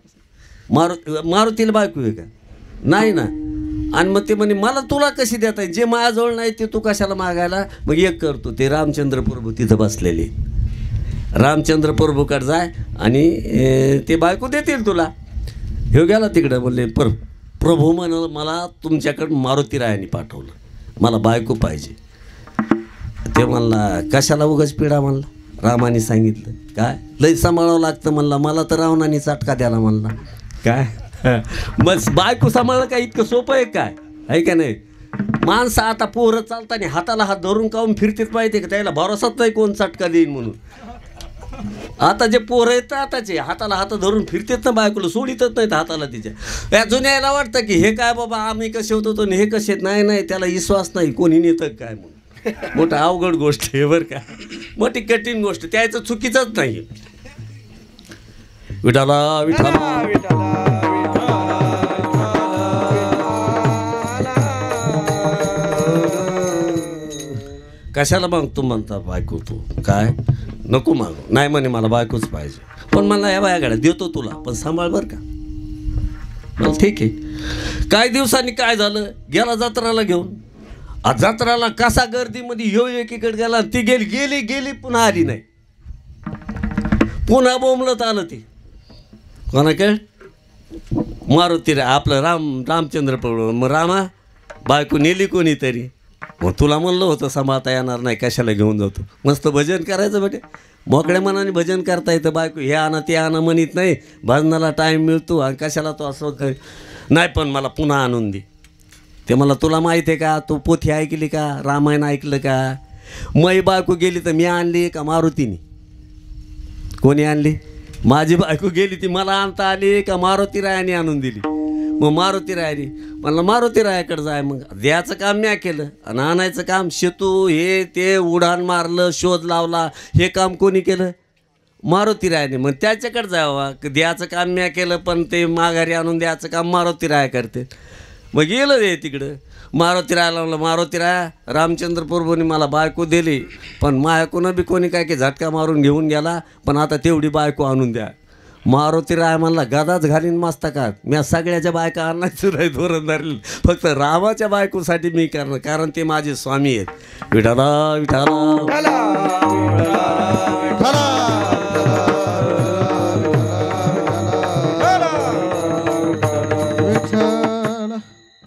मारुतीला बायको आहे का? नाही ना. आणि मग ते म्हणे मला तुला कशी देता येईल? जे माझ्याजवळ नाही ते तू कशाला मागायला? मग एक करतो, ते रामचंद्र प्रभू तिथं बसलेले. रामचंद्र प्रभूकडे जाय आणि ते बायको देतील तुला. हे गेला तिकडं, म्हणले प्रभू म्हण मला तुमच्याकडं मारुतीरायाने पाठवलं, मला बायको पाहिजे. ते म्हणला कशाला उगाच पिढा? म्हणला रामाने सांगितलं. काय लई सांभाळावं लागतं म्हणला, मला तर रावणाने चाटका द्याला म्हणला. काय बस बायको सांभाळलं काय इतकं सोपं आहे काय? आहे का नाही? माणसं आता पोरं चालताना हाताला हात धरून काऊन फिरतेच माहिती का? त्याला भरोसाच नाही कोण चटका देईन म्हणून. आता जे पोरं आहेत आताचे हाताला हात धरून फिरतेत ना, बायकोला सोडितच नाहीत हाताला तिच्या. या जुन्याला वाटतं की हे काय बाबा आम्ही कसे होतो तो हे कसे. नाही नाही, त्याला विश्वास नाही कोणी नेतं काय म्हणून. मोठं अवघड गोष्ट आहे बरं का, मोठी कठीण गोष्ट. त्याचं चुकीचंच नाही. विठाला विठाला. कशाला मागतो म्हणता बायको तू? काय नको मागू? नाही म्हणे मला बायकोच पाहिजे, पण मला या बायाकडे देतो तुला, पण सांभाळ बरं का. मला ठीक आहे. काही दिवसांनी काय झालं, गेला जत्राला घेऊन. जत्राला कसा गर्दीमध्ये ह्यो एकीकडे गेला, ती गेली गेली गेली पुन्हा आली नाही. पुन्हा बोंबलत आलं ते कोणाकडे? मारुती आपलं रामचंद्र प्रभू. मग रामा बायको नेली कोणीतरी. मग तुला म्हणलं होतं सांभाळता येणार नाही, कशाला घेऊन जातो? मस्त भजन करायचं बेटे, मोकळ्या मनाने भजन करता येतं. बायको हे आणा ते आणा म्हणत नाही, भजनाला टाईम मिळतो आणि कशाला तो असं नाही. पण मला पुन्हा आणून दे. ते मला तुला माहीत आहे का? तू पोथी ऐकली का? रामायण ऐकलं का? मै बायको गेली तर मी आणली का मारुतीने? कोणी आणली? माझी बायको गेली ती मला आणता आली का मारुतीरायाने आणून दिली? मग मारुतीरायाने म्हणलं मारुतीरायाकडे जाय. मग द्यायचं काम मी केलं आणि आणायचं काम शेतू हे ते उडान मारलं, शोध लावला, हे काम कोणी केलं? मारुतीरायाने. मग त्याच्याकडे जावा. द्यायचं काम मी केलं, पण ते माघारी आणून द्यायचं काम मारुतीराया करते. मग गेलं रे तिकडं. मारुतीरायाला म्हणलं मारुतीराया, रामचंद्र प्रभूने मला बायको दिली, पण मायकोनं बी कोणी काय की झटका मारून घेऊन गेला, पण आता तेवढी बायको आणून द्या. मारुती राय म्हणला गदाच घालीन मस्तकात मी सगळ्याच्या बायका आणायचं नाही धोरणदारी फक्त रामाच्या बायकोसाठी मी करणार कारण ते माझे स्वामी आहेत विठाला विठाला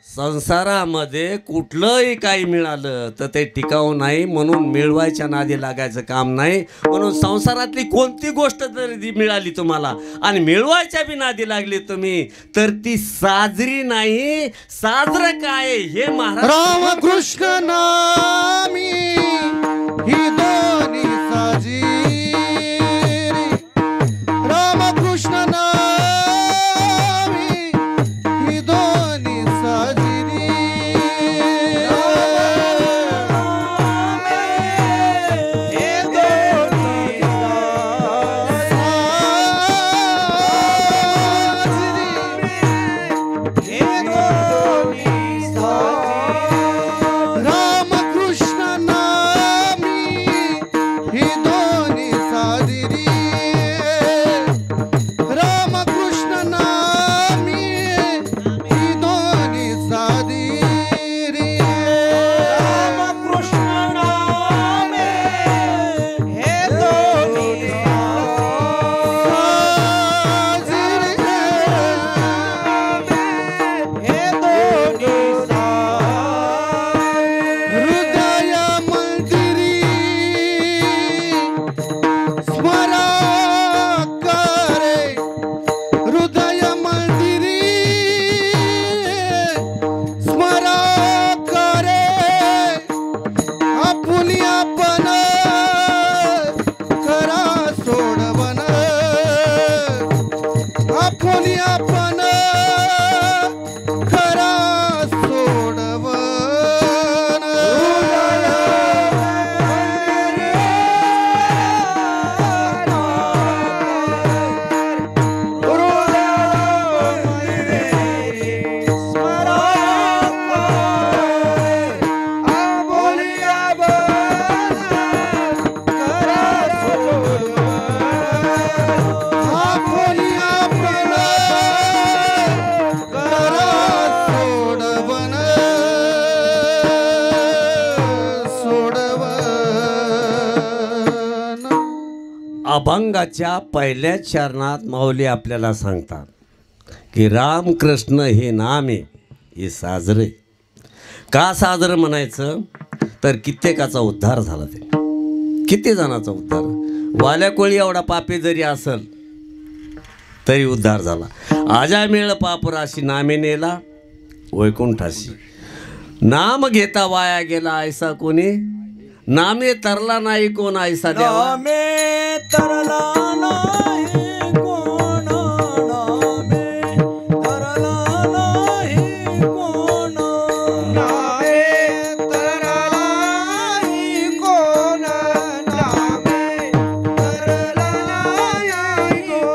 संसारामध्ये कुठलंही काही मिळालं तर ते टिकाऊ नाही म्हणून मिळवायच्या नादी लागायचं काम नाही म्हणून संसारातली कोणती गोष्ट जरी मिळाली तुम्हाला आणि मिळवायच्या बी नादी लागली तुम्ही तर ती साजरी नाही साजरं काय हे महाराज रामकृष्ण नामी ही दोन्ही साजी रामकृष्ण नामी ही दोन्ही साजिरी हे दोन्ही रामकृष्ण नामी ही दोन्ही साजिरी रामकृष्ण नामी ही दोन्ही साजिरी रामकृष्ण नामे हे दोन्ही हे दोन्ही हृदय मंदिरी स्मरा करे हृदय मंदिरी स्मरा करे आपुली आपण करा सोडवन आपुली आपण करा सोडवन आपुली आपण करा सोडवन सोडवन अभंगाच्या पहिल्या चरणात माऊली आपल्याला सांगतात की रामकृष्ण हे नाम आहे हे साजरे का साजरं म्हणायचं तर कित्येकाचा उद्धार झाला ते किती जणांचा उद्धार वाल्या कोळी एवढा पापी जरी असल तरी उद्धार झाला आजा मेळ पापराशी नामे नेला वैकुंठाशी नाम घेता वाया गेला ऐसा कोणी नामे तरला नाही कोण ऐसा देवा नामे तरला नाही कोण नामे तरला नाही कोण नामे तरला नाही कोण नामे तरला नाही कोण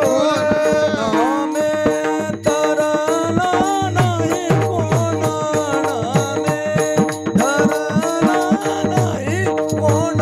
नामे तरला नाही कोण नामे तरला नाही कोण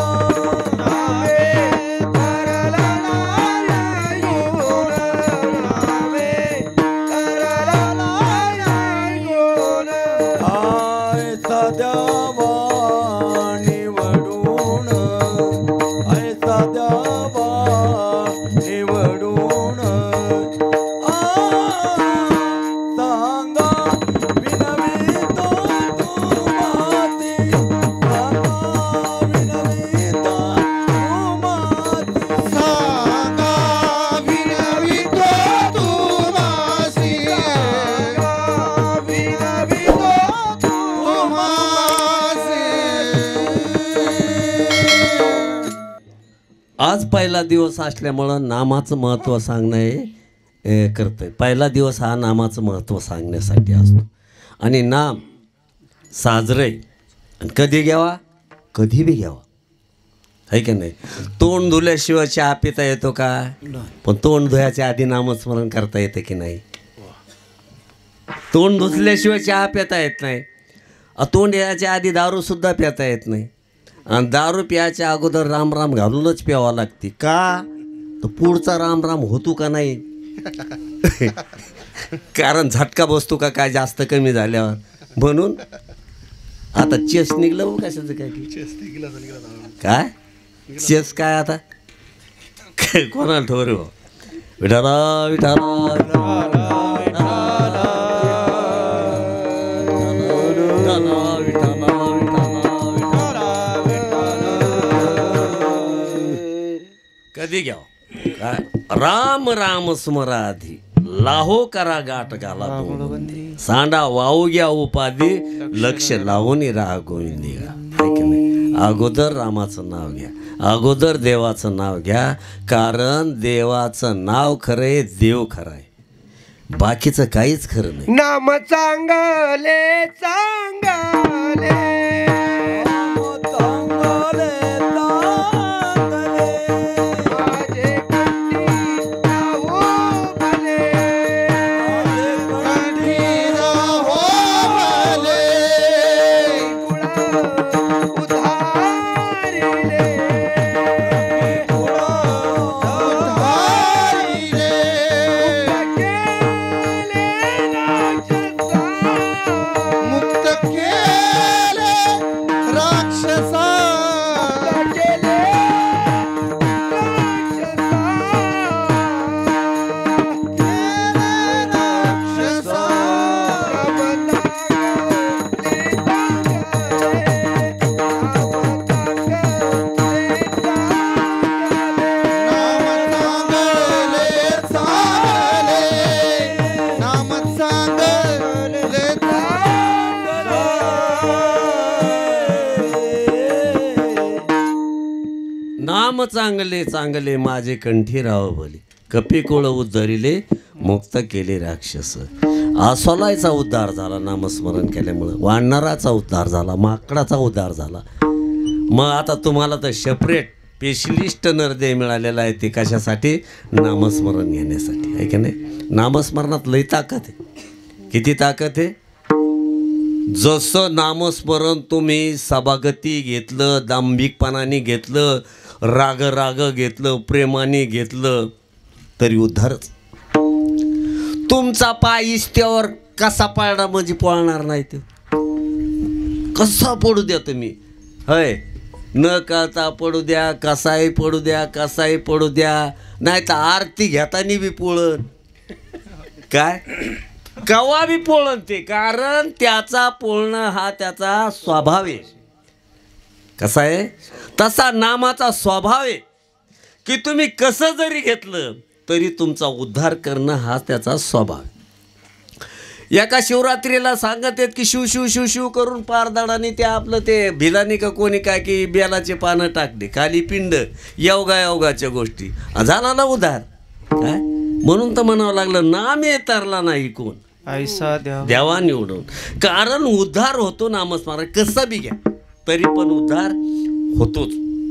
आज पहिला दिवस असल्यामुळं नामाचं महत्त्व सांगणं हे करतोय पहिला दिवस हा नामाचं महत्त्व सांगण्यासाठी असतो आणि नाम साजरे आणि कधी घ्यावा कधी बी घ्यावा आहे की नाही तोंड धुल्याशिवाय चहा पिता येतो का पण तोंड धुयाच्या आधी नामस्मरण करता येतं की नाही तोंड धुतल्याशिवाय चहा पिता येत नाही तोंड याच्या आधी दारूसुद्धा पिता येत नाही आणि दारू प्यायच्या अगोदर राम राम घालूनच प्यावा लागते का तर पुढचा राम राम होतो का नाही कारण झटका बसतो का काय जास्त कमी झाल्यावर म्हणून. आता चेस निघलं बघ कशाचं काय काय चेस काय आता कोणाला ठोर विठाला विठाला कधी घ्या काय राम राम स्मराधी लाहो करा गाठ घाला सांडा वाहू घ्या उपाधी लक्ष लावून राहा गोविंदी अगोदर रामाचं नाव घ्या अगोदर देवाचं नाव घ्या कारण देवाचं नाव खरंय देव खरंय बाकीचं काहीच खरं नाही. नाम चांगले चांगले नाम चांगले चांगले माझे कंठी राव बोली कपी कोळ उद्धरिले मुक्त केले राक्षस. आसोलायचा उद्धार झाला नामस्मरण केल्यामुळं वाढणाराचा उद्धार झाला माकडाचा उद्धार झाला. मग आता तुम्हाला तर सेपरेट स्पेशलिस्ट नरदेह मिळालेला आहे ते कशासाठी नामस्मरण घेण्यासाठी आहे की नाही. नामस्मरणात लई ताकद आहे किती ताकद आहे. जसं नामस्मरण तुम्ही सभागती घेतलं दांभिकपणाने घेतलं राग राग घेतलं प्रेमाने घेतलं तरी उद्धारच. तुमचा पाय इस्त्यावर कसा पाळणा म्हणजे पळणार नाही ते कसा पडू द्या तुम्ही हय न कळता पडू द्या कसाही पडू द्या कसाही पडू द्या नाही तर आरती घेताना बी पोळण काय कवा बी पोळण ते कारण त्याचा पोळणं हा त्याचा स्वभाव आहे. कसा आहे तसा नामाचा स्वभाव आहे की तुम्ही कसं जरी घेतलं तरी तुमचा उद्धार करणं हा त्याचा स्वभाव आहे. एका शिवरात्रीला सांगत आहेत की शिव शिव शिव शिव करून पारदाडाने ते आपलं ते भिलानी का कोणी काय की बेलाचे पानं टाकले खाली पिंड योगा योगाच्या गोष्टी झाला ना उद्धार काय म्हणून तर म्हणावं लागलं नाम तरला नाही कोण ऐसा देवा निवडून. कारण उद्धार होतो नामस्मरण कसं बी घ्या तरी पण उद्धार होतोच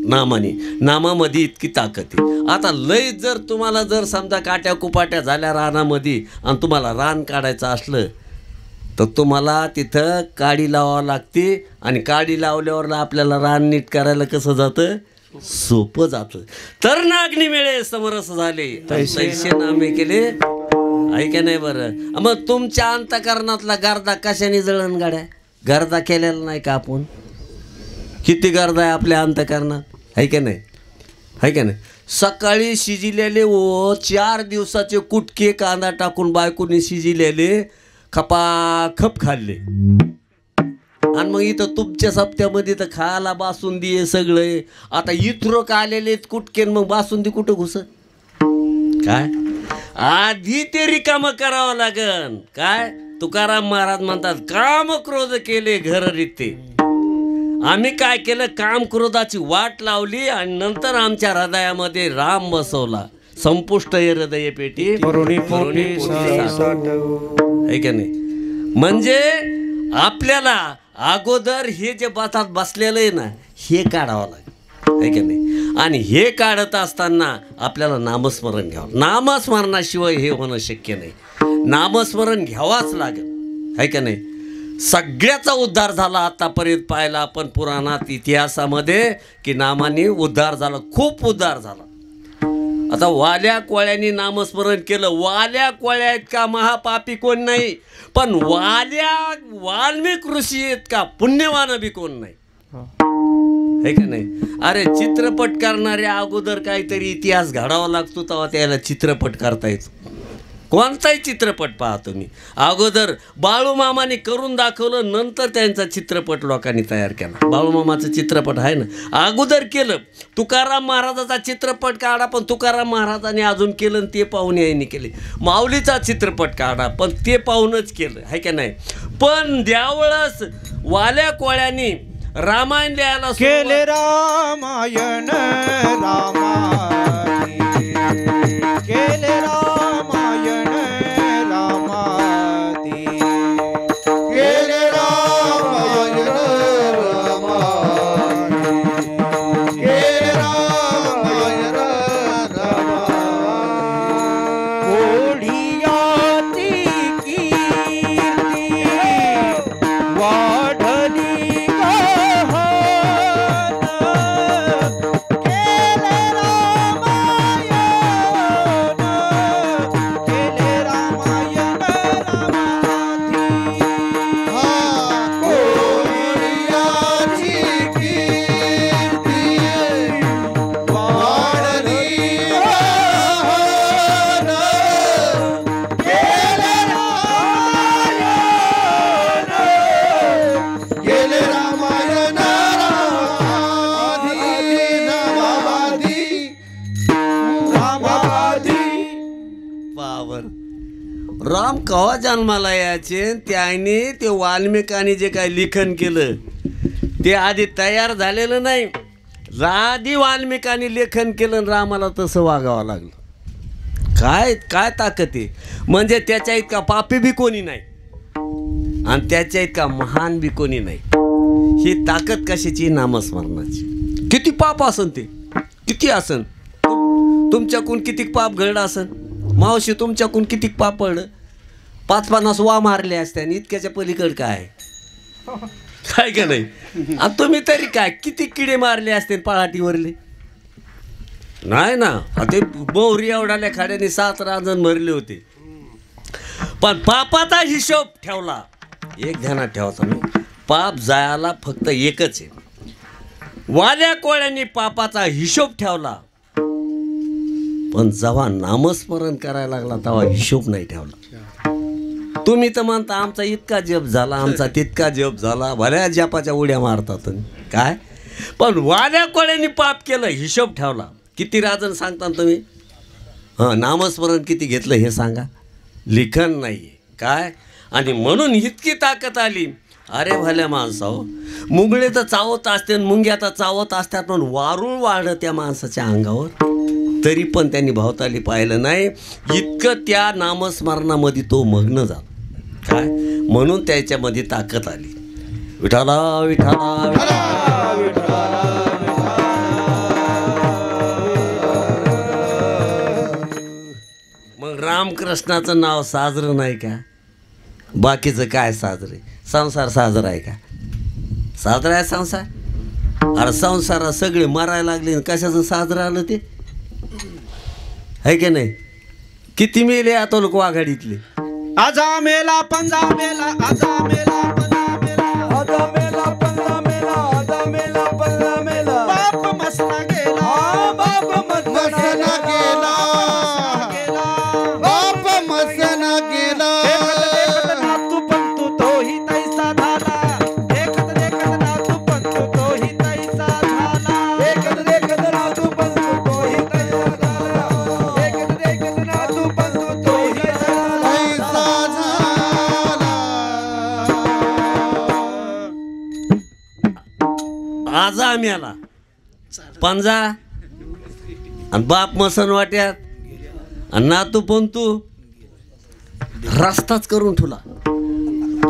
नामाने. नामामध्ये इतकी ताकद आहे. आता लय जर तुम्हाला जर समजा काट्या कुपाट्या झाल्या रानामध्ये आणि तुम्हाला रान काढायचं असलं तर तुम्हाला तिथं काडी लावावं लागते आणि काडी लावल्यावर आपल्याला रान नीट करायला कसं जातं सोपं जातं. तर नागणी मिळे समरस झाले तैसे नामे केले ऐका नाही बरं. मग तुमच्या अंतकरणातला गर्दा कशाने जळण गाड्या गर्दा केलेला नाही का आपण किती गर्दा आहे आपल्या अंतकरणात आहे का नाही आहे का नाही. सकाळी शिजिलेले 4 दिवसाचे कुटके कांदा टाकून बायकोनी शिजिलेले खपाखप खाल्ले आणि मग इथं तुमच्या सप्त्यामध्ये तर खायला बासुंदी आहे सगळे. आता इथुरक आलेले कुटके मग बासुंदी कुठं घुसत काय आधी ते रिकामं करावं लागन काय. तुकाराम महाराज म्हणतात काम क्रोध केले घर रीते. आम्ही काय केलं काम क्रोधाची वाट लावली आणि नंतर आमच्या हृदयामध्ये राम बसवला. संपुष्ट हे हृदय पेटी आहे का नाही. म्हणजे आपल्याला अगोदर हे जे बातात बसलेलं आहे ना हे काढावं लागेल आहे का नाही. आणि हे काढत असताना आपल्याला नामस्मरण घ्यावं. नामस्मरणाशिवाय हे होणं शक्य नाही. नामस्मरण घ्यावाच लागेल आहे का नाही. सगळ्याचा उद्धार झाला आतापर्यंत पाहिला आपण पुराणात इतिहासामध्ये की नामाने उद्धार झाला खूप उद्धार झाला. आता वाल्या कोळ्यांनी नामस्मरण केलं, वाल्या कोळ्या आहेत का महापापी कोण नाही, पण वाल्मिक ऋषी आहेत का पुण्यवान बी कोण नाही, है का नाही? अरे चित्रपट करणाऱ्या अगोदर काहीतरी इतिहास घडावा लागतो, तेव्हा त्याला चित्रपट करता येतो. कोणताही चित्रपट पहा तुम्ही, अगोदर बाळूमामाने करून दाखवलं, नंतर त्यांचा चित्रपट लोकांनी तयार केला. बाळूमामाचा चित्रपट आहे ना, अगोदर केलं. तुकाराम महाराजाचा चित्रपट काढा, पण तुकाराम महाराजांनी अजून केलं आणि ते पाहून यांनी केले. माऊलीचा चित्रपट काढा, पण ते पाहूनच केलं, आहे का नाही? पण त्यावेळेस वाल्या कोळ्यांनी रामायण लिहायला केले रामायण रामानी, केले रामायण रामानी, केले रामायण रामानी, केले रामायण रामानी. ओढियाची कीर्ती वाढली राम कवा जन्माला यायचे, त्याने ते वाल्मिकाने जे काय लिखन केलं ते आधी तयार झालेलं नाही, आधी वाल्मिकाने लेखन केलं, रामाला तसं वागावं लागलं. काय काय ताकद आहे, म्हणजे त्याच्या इतका पापी बी कोणी नाही आणि त्याच्या इतका महान बी कोणी नाही. ही ताकद कशाची? नामस्मरणाची. किती पाप असन ते, किती असन, तुमच्याकडून किती पाप घडलं असन, मावशी तुमच्याकडून किती पाप पडलं, 5-50 वा मारले असते आणि इतक्याच्या पलीकड काय काय का नाही? आणि तुम्ही तरी काय किती किडे मारले असते पळाटीवरले, नाही ना? ते मोहरी एवढाल्या खाड्याने 7 रांजण मरले होते. पण पापाचा हिशोब ठेवला, एक ध्यानात ठेवा तुम्ही, पाप जायला फक्त एकच आहे. वाल्या कोळ्यांनी पापाचा हिशोब ठेवला, पण जेव्हा नामस्मरण करायला लागला तेव्हा हिशोब नाही ठेवला. तुम्ही तर म्हणता आमचा इतका जप झाला, आमचा तितका जप झाला, भल्या जपाच्या उड्या मारतात काय, पण वाल्या कोळ्यांनी पाप केलं, हिशोब ठेवला. किती राजन सांगता तुम्ही? हां, नामस्मरण किती घेतलं हे सांगा, लिखन नाही आहे काय. आणि म्हणून इतकी ताकद आली. अरे भल्या माणसाहो, मुंगळे तर चावत असते, मुंग्या तर चावत असतात, पण वारूळ वाढ त्या माणसाच्या अंगावर, तरी पण त्यांनी भावताली पाहिलं नाही. इतकं त्या नामस्मरणामध्ये तो मग्न झाला काय, म्हणून त्याच्यामध्ये ताकद आली. विठाला विठाला विठाला विठाला. मग रामकृष्णाचं नाव साजरं नाही का? बाकीचं काय साजरे? संसार साजरा आहे का? साजरा आहे संसार? अरे संसारात सगळे मरायला लागले, कशाचं साजरं आलं ते, है की नाही? किती मेले आता लोक वाघाडीतले. आजा मेला पंजा मेला, आजा मेला पंजा मेला, आजा मेला पंजा मेला, आजा मेला पंजा मेला. बाप मसना गेला, बाप मसना गेला, बाप मसना गेला. देखत नातू पंतू तोही तैसा झाला, देखत नातू पंतू तोही तैसा झाला, देखत नातू पंतू तोही तैसा झाला, देखत नातू पंतू तोही तैसा झाला. आजा आम्हाला पंजा आणि बाप मसन वाट्यात आणि नातू पंतू रस्ताच करून ठेवला.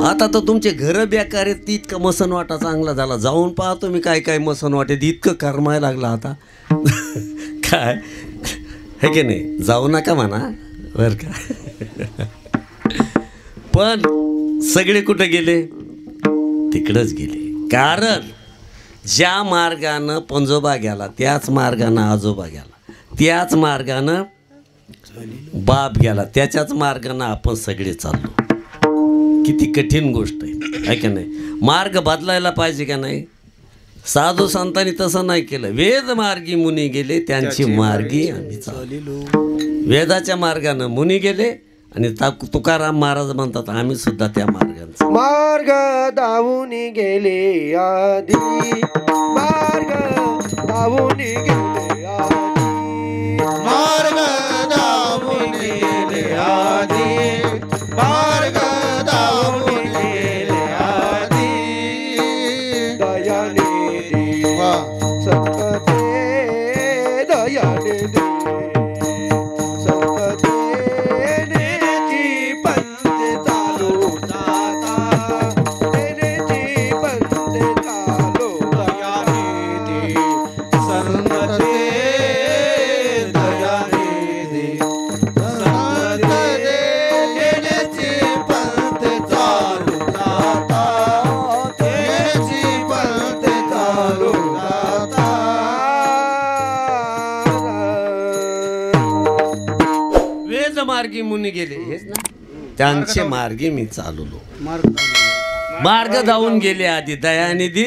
आता तर तुमचे घरं बेकार आहेत, इतका मसन वाटा चांगला झाला. जाऊन पाहतो मी काय काय मसन वाटेत, इतकं करमायला लागला आता काय, हे की नाही? जाऊ नका म्हणा बरं का. पण सगळे कुठं गेले? तिकडंच गेले. कारण ज्या मार्गानं पंजोबा गेला त्याच मार्गानं आजोबा गेला, त्याच मार्गानं बाप गेला, त्याच्याच मार्गानं आपण सगळे चाललो. किती कठीण गोष्ट आहे का नाही? मार्ग बदलायला पाहिजे का नाही? साधू संतांनी तसं नाही केलं. वेद मार्गी मुनी गेले, त्यांची मार्गी आम्ही चाललो. वेदाच्या मार्गानं मुनी गेले आणि तुकाराम महाराज म्हणतात आम्ही सुद्धा त्या मार्गाने. मार्ग धावून गेले आधी, मार्ग धावून गेले आधी, मार्ग धावून गेले आधी, मार्ग धावून गेले आधी. दयाने देवा संतते, दयाने दे संततेनेची पंथे चालू जाता, तेनेची पंथे चालू दयाने दे संतते, दयाने दे संतते, येण्याची पंथ चालू जाता, येण्याची पंथ चालू जाता. वेद मार्गी मुनी गेले, हेच ना, त्यांचे मार्गी मी चाललो. मार्ग धावून गेले आधी, दयानिधी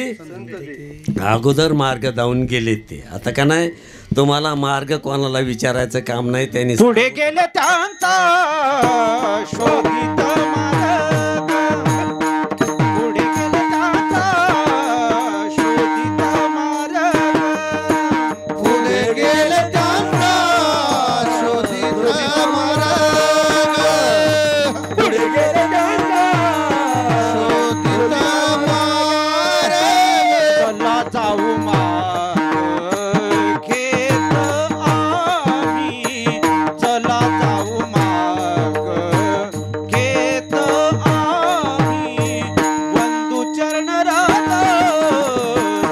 अगोदर मार्ग धावून गेले ते. आता का नाही, तुम्हाला मार्ग कोणाला विचारायचं काम नाही, त्यांनी पुढे गेले त्यांचा शोधित मार्ग, पुढे गेले त्यांचा शोधित मार्ग, पुढे गेले त्यांचा शोधित मार्ग, पुढे गेले त्यांचा शोधित मार्ग. चला जाऊ मार्ग घेत आम्ही, चला जाऊ मार्ग घेत आम्ही. वंदू चरण राधा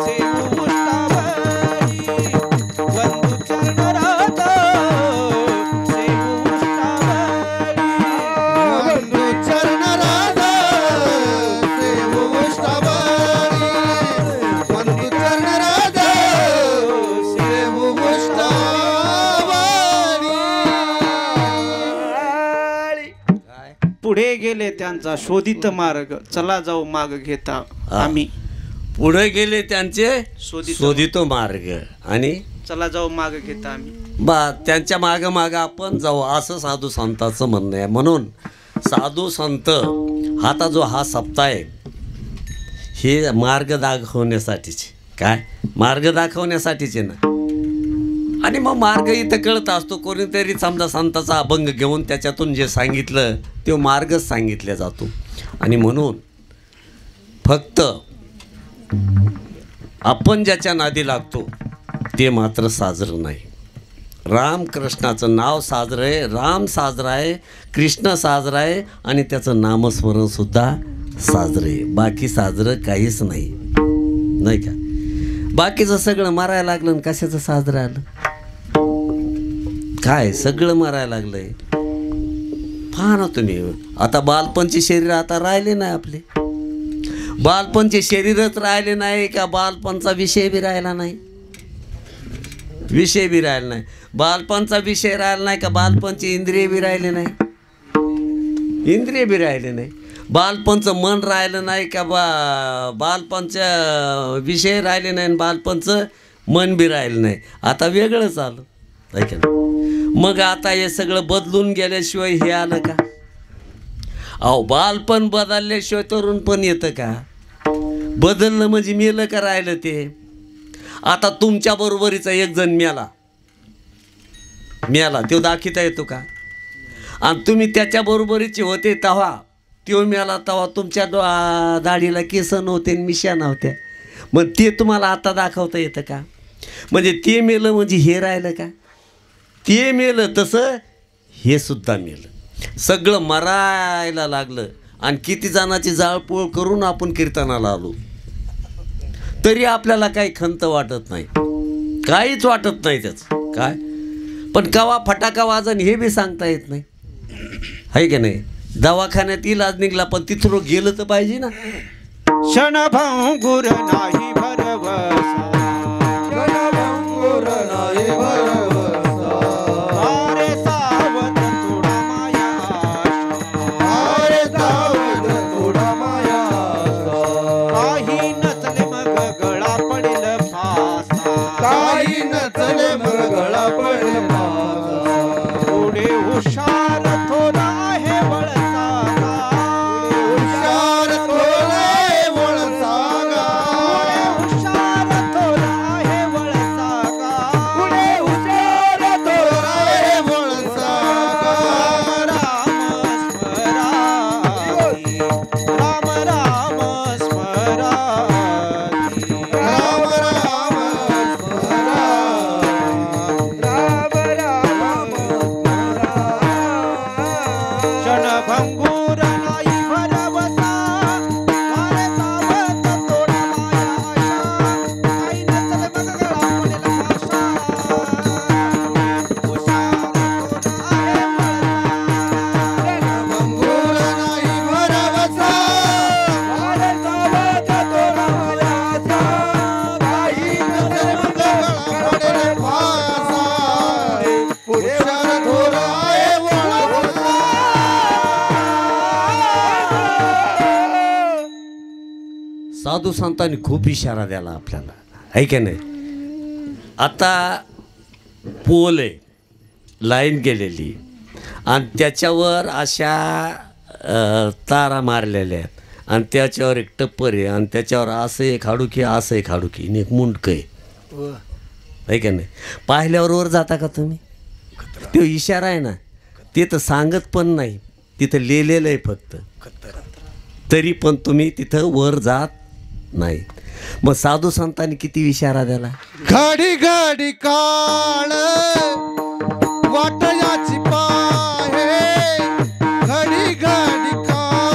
सेवू उष्टावळी, वंदू चरण राधा सेवू उष्टावळी, वंदू चरण राधा सेवू उष्टावळी, वंदू चरण राधा सेवू उष्टावळी. पुढे गेले त्यांचा शोधित मार्ग, चला जाऊ मार्ग घेता आम्ही. पुढे गेले त्यांचे शोधित शोधितो मार्ग आणि चला जाऊ मार्ग घेता आम्ही. त्यांच्या मागं मागं आपण जाऊ, असं साधू संतांचं म्हणणं आहे. म्हणून साधू संत आता जो हा सप्ताह आहे, हे मार्ग दाखवण्यासाठीचे. काय मार्ग दाखवण्यासाठीचे ना. आणि मग मार्ग इथं कळत असतो. कोणीतरी समजा संताचा अभंग घेऊन त्याच्यातून जे सांगितलं ते मार्गच सांगितला जातो. आणि म्हणून फक्त आपण ज्याच्या नादी लागतो ते मात्र साजरं नाही. रामकृष्णाचं नाव साजरं आहे, राम साजरा आहे, कृष्ण साजरा आहे आणि त्याचं नामस्मरणसुद्धा साजरं आहे. बाकी साजरं काहीच नाही, नाही का? बाकीचं सगळं मारायला लागलं आणि कशाचं साजरं आलं? काय सगळं मारायला लागलंय. पहा ना तुम्ही, आता बालपणचे शरीर आता राहिले नाही आपले. बालपणचे शरीरच राहिले नाही का बालपणचा विषय बी राहिला नाही? विषय बी राहिला नाही. बालपणचा विषय राहिला नाही का बालपणचे इंद्रिय बी राहिले नाही? इंद्रिय बी राहिले नाही. बालपणचं मन राहिलं नाही का बालपणचं विषय राहिले नाही आणि बालपणचं मन बी राहिलं नाही. आता वेगळंच आलं, ऐका ना. मग आता हे सगळं बदलून गेल्याशिवाय हे आलं का? अहो, बालपण बदलल्याशिवाय तरुण पण येतं का? बदललं म्हणजे मेलं का राहिलं ते? आता तुमच्या बरोबरीचा एक जण मेला तो दाखिता येतो का? आणि तुम्ही त्याच्या बरोबरीचे होते तेव्हा तो मेला तेव्हा तुमच्या दाढीला केस नव्हते आणि मिशा नव्हत्या. मग ते तुम्हाला आता दाखवता येतं का? म्हणजे ते मेलं म्हणजे हे राहिलं का? ते मेलं तसं हे सुद्धा मेलं. सगळं मरायला लागलं. आणि किती जणांची जाळपोळ करून आपण कीर्तनाला आलो तरी आपल्याला काही खंत वाटत नाही, काहीच वाटत नाही त्याचं. काय पण कवा फटाका वाजन हे बी सांगता येत नाही, आहे की नाही? दवाखान्यात इलाज निघला पण तिथं गेलं तर पाहिजे ना. क्षणभंगुर नाही भरवसा, क्षणभंगुर नाही भरवसा, साधू संतांनी खूप इशारा द्याला आपल्याला, आहे की नाही. आता पोल आहे, लाईन गेलेली आणि त्याच्यावर अशा तारा मारलेल्या आहेत आणि त्याच्यावर एक टप्पर आहे आणि त्याच्यावर असं एक हाडुकी असं एक हाडुकी आणि एक मुंडकं आहे का नाही. पाहिल्यावर वर जाता का तुम्ही. तो इशारा आहे ना, ते तर सांगत पण नाही, तिथं लिहिलेलं आहे फक्त, तरी पण तुम्ही तिथं वर जात नाही. मग साधू संतांनी किती इशारा द्याला. घडी घडी काळ वाट याची पाहे, घडी घडी काळ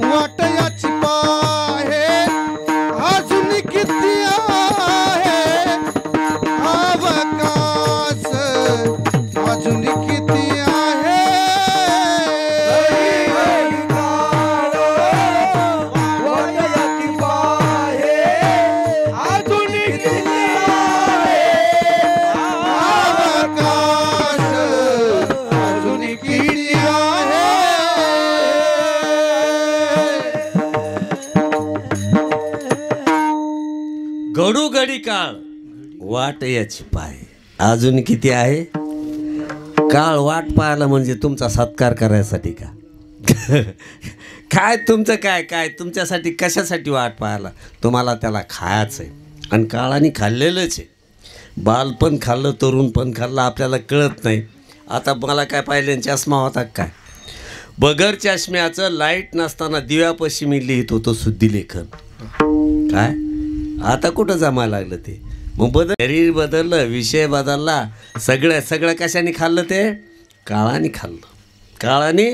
वाट याची पाहे, अजून किती आहे अवकाश, अजून किती आहे. घडी घडी काळ वाट याची पाहे, अजून किती आहे अवकाश, अजून किती आहे. घडू घडी काळ वाट याची पाय, अजून किती आहे. काळ वाट पाहायला म्हणजे तुमचा सत्कार करायसाठी का. काय तुमचं काय काय तुमच्यासाठी कशासाठी वाट पाहायला. तुम्हाला त्याला खायचं आहे आणि काळाने खाल्लेलंच आहे. बालपण खाल्लं, तरुण पण खाल्लं, आपल्याला कळत नाही. आता मला काय पाहिलं, चष्मा होता काय, बगर चष्म्याचं लाईट नसताना दिव्यापाशी मी लिहित होतो शुद्धीलेखन. काय आता कुठं जमायला लागलं ते. मग शरीर बदललं, विषय बदलला, सगळं कशाने खाल्लं ते. काळाने खाल्लं, काळाने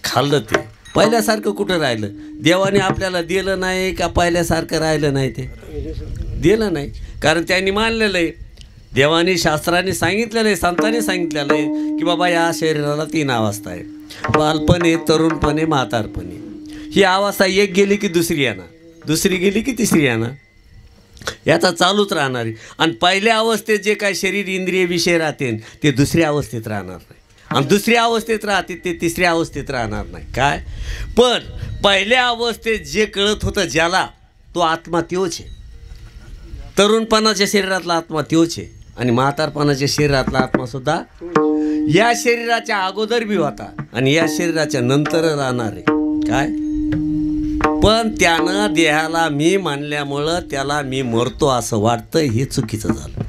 खाल्लं ते. पहिल्यासारखं कुठं राहिलं. देवाने आपल्याला दिलं नाही का पहिल्यासारखं राहिलं नाही. ते दिलं नाही कारण त्यांनी मानलेलं आहे. देवाने शास्त्राने सांगितलेलं आहे, संतांनी सांगितलेलं आहे की बाबा या शरीराला 3 अवस्था आहे. बालपणे, तरुणपणे, म्हातारपणे. ही अवस्था एक गेली की दुसरी येणार, दुसरी गेली की तिसरी येणार. याचा चालूच राहणार आहे. आणि पहिल्या अवस्थेत जे काय शरीर इंद्रिय विषय राहते ते दुसऱ्या अवस्थेत राहणार नाही, आणि दुसऱ्या अवस्थेत राहते ते तिसऱ्या अवस्थेत राहणार नाही. काय पण पहिल्या अवस्थेत जे कळत होतं ज्याला, तो आत्मा त्योच आहे. तरुणपणाच्या शरीरातला आत्मा त्योच आहे आणि म्हातारपणाच्या शरीरातला आत्मासुद्धा या शरीराच्या अगोदर बी होता आणि या शरीराच्या नंतर राहणार आहे. काय पण त्यानं देहाला मी मानल्यामुळं त्याला मी मरतो असं वाटतं. हे चुकीचं झालं.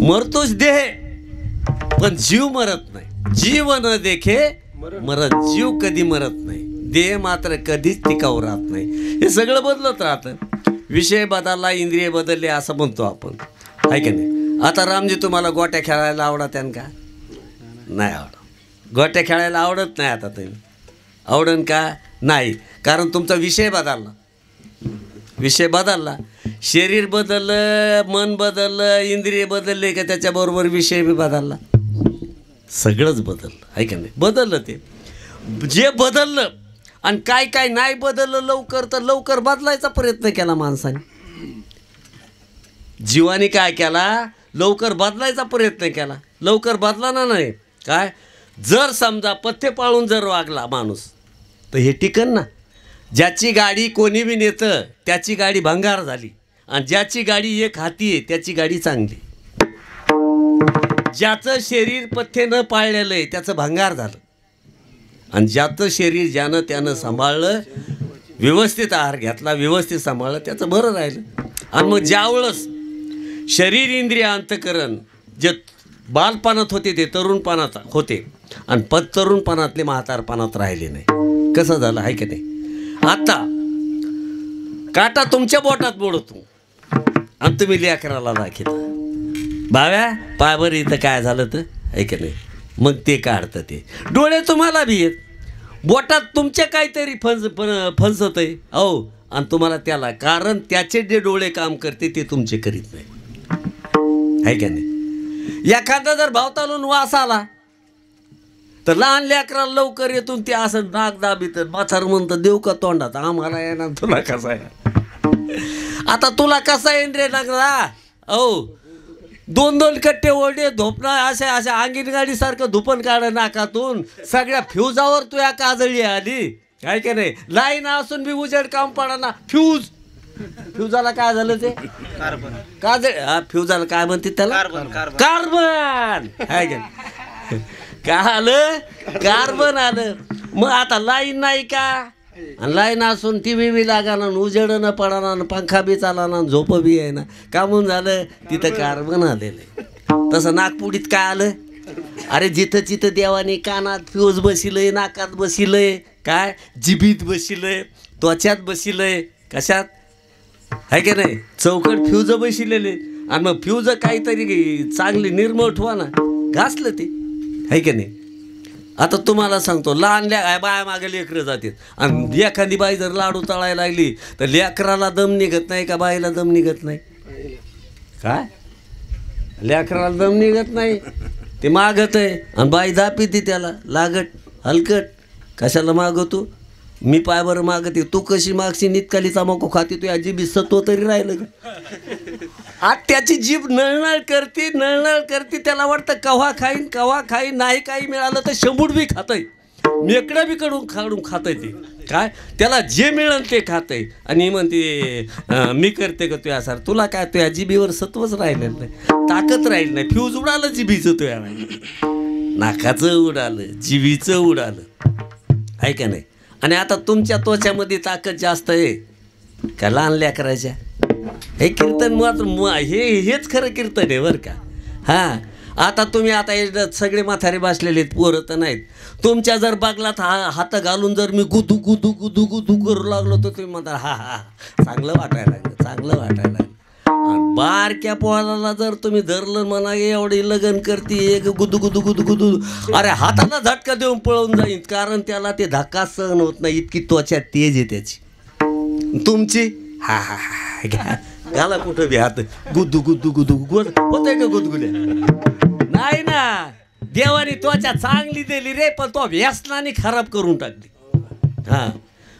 मरतोच देह पण जीव मरत नाही. जीव न देखे मरत, जीव कधी मरत नाही, देह मात्र कधीच टिकाऊ राहत नाही. हे सगळं बदलत राहतं. विषय बदलला, इंद्रिय बदलले असं म्हणतो आपण, आहे की नाही. आता रामजी तुम्हाला गोट्या खेळायला आवडत्यान का. नाही आवडत. गोट्या खेळायला आवडत नाही. आता तुम्ही आवडन का नाही, कारण तुमचा विषय बदलला. विषय बदलला, शरीर बदललं, मन बदललं, इंद्रिय बदलले का त्याच्याबरोबर विषय बी बदलला. सगळंच बदललं, आहे का नाही. बदललं ते जे बदललं. आणि काय काय नाही बदललं लवकर तर लवकर बदलायचा प्रयत्न केला माणसाने. जीवाने काय केला, लवकर बदलायचा प्रयत्न केला. लवकर बदलाना नाही. काय जर समजा पथ्य पाळून जर वागला माणूस तर हे टिकन ना. ज्याची गाडी कोणी बी नेतं त्याची गाडी भंगार झाली, आणि ज्याची गाडी एक हाती आहे त्याची गाडी चांगली. ज्याचं शरीर पथ्य न पाळलेलं आहे त्याचं भंगार झालं, आणि ज्याचं शरीर ज्यानं त्यानं सांभाळलं, व्यवस्थित आहार घेतला, व्यवस्थित सांभाळलं, त्याचं बरं राहिलं. आणि मग ज्यावेळेस शरीर इंद्रिय अंतकरण जे बालपणात होते ते तरुणपणात होते, आणि तरुणपणातले म्हातारपणात राहिले नाही. कसं झालं, आहे की नाही. आता काटा तुमच्या बोटात मोडतो आणि तुम्ही लेकराला दाखवता, भाव्या पायबर इथं काय झालं तर, आहे की नाही. मग ते काढतं ते. डोळे तुम्हाला बी येत, बोटात तुमच्या काहीतरी फणसत आहे अहो, आणि तुम्हाला त्याला, कारण त्याचे जे डोळे काम करते ते तुमचे करीत नाही, आहे का नाही. एखादा जर भावतालून वास आला तर लहान लेकराला लवकर येतून ते असं नाक दाबीत, म्हातार म्हणतं देऊ का तोंडात, आम्हाला येणार तुला कसा आहे. आता तुला कसा येईन रे लागला अहो. 2-2 कट्टे ओढे धोपणा अशा अशा अंगीन गाडीसारखं धुपण काढ नाकातून, सगळ्या फ्युजावर तुया काजळी आली, काय का नाही, लाईन असून बी उजेड काम पडा फ्यूजाला काय झालं ते का फ्यूजाला काय म्हणते त्याला कार्बन काय काय आलं कार्बन आलं. मग आता लाईन नाही का, आणि लाईन असून टी व्ही बी लागाना, उजेड न पडाना, पंखा बी चालाना, झोप बी आहे ना, का म्हणून झालं तिथं कार्बन आलेलं आहे. तसं नागपुडीत काय आलं, अरे जिथं जिथं देवाने कानात फ्यूज बसिलंय, नाकात बसिलंय, काय जिभीत बसिलंय, त्वचात बसिलंय, कशात आहे की नाही, चौकट फ्यूज बसिलेले. आणि मग फ्यूज काहीतरी चांगली निर्मळ ठेवा ना, घासलं ते आहे की नाही. आता तुम्हाला सांगतो, लहान बाया मागे लेकरं जातात, आणि एखादी बाई जर लाडू तळायला लागली तर लेकराला दम निघत नाही का, बाईला दम निघत नाही, काय लेकराला दम निघत नाही, ते मागत आहे, आणि बाई दापीती त्याला लागट हलकट. कशाला मागतो, मी पाय बरं मागते, तू कशी मागशी नितकाली तंबाखू खाते, तू याची बी सत्व तरी राहिलं का. आज त्याची जीभ नळनळ करते, त्याला वाटतं कव्हा खाईन, नाही काही मिळालं तर शंभूड बी खातंय, मेकडं बी काढून खातंय ते, काय त्याला जे मिळेल ते खातंय. आणि म्हणते मी करते का तुया सर, तुला काय तुया जिभीवर सत्वच राहिलेलं नाही, ताकद राहील नाही, फ्यूज उडालं जिभीचं, तुया नाकाचं उडालं, जिभीचं उडालं आहे का नाही. आणि आता तुमच्या त्वच्यामध्ये ताकद जास्त आहे का लहान लेकराच्या. हे कीर्तन मात्र हेच खरं कीर्तन आहे बरं का. हां, आता तुम्ही आता सगळे म्हातारे बसलेले आहेत, पोरं तर नाहीत. तुमच्या जर बागलात हात घालून जर मी गुदू करू लागलो तर तुम्ही म्हणता हा चांगलं वाटायला लागलं. आणि बारक्या पोहाला जर तुम्ही धरलं म्हणा, एवढी लगन करते एक गुदू, अरे हाताला झटका देऊन पळून जाईन, कारण त्याला ते धक्का सहन होत नाही, इतकी त्वचा तेज आहे त्याची. तुमची घाला कुठं बी हात, गुदू होतंय का गुदगुल्या, नाही ना. देवाने त्वचा चांगली दिली रे, पण तो व्यसनाने खराब करून टाकली. हां,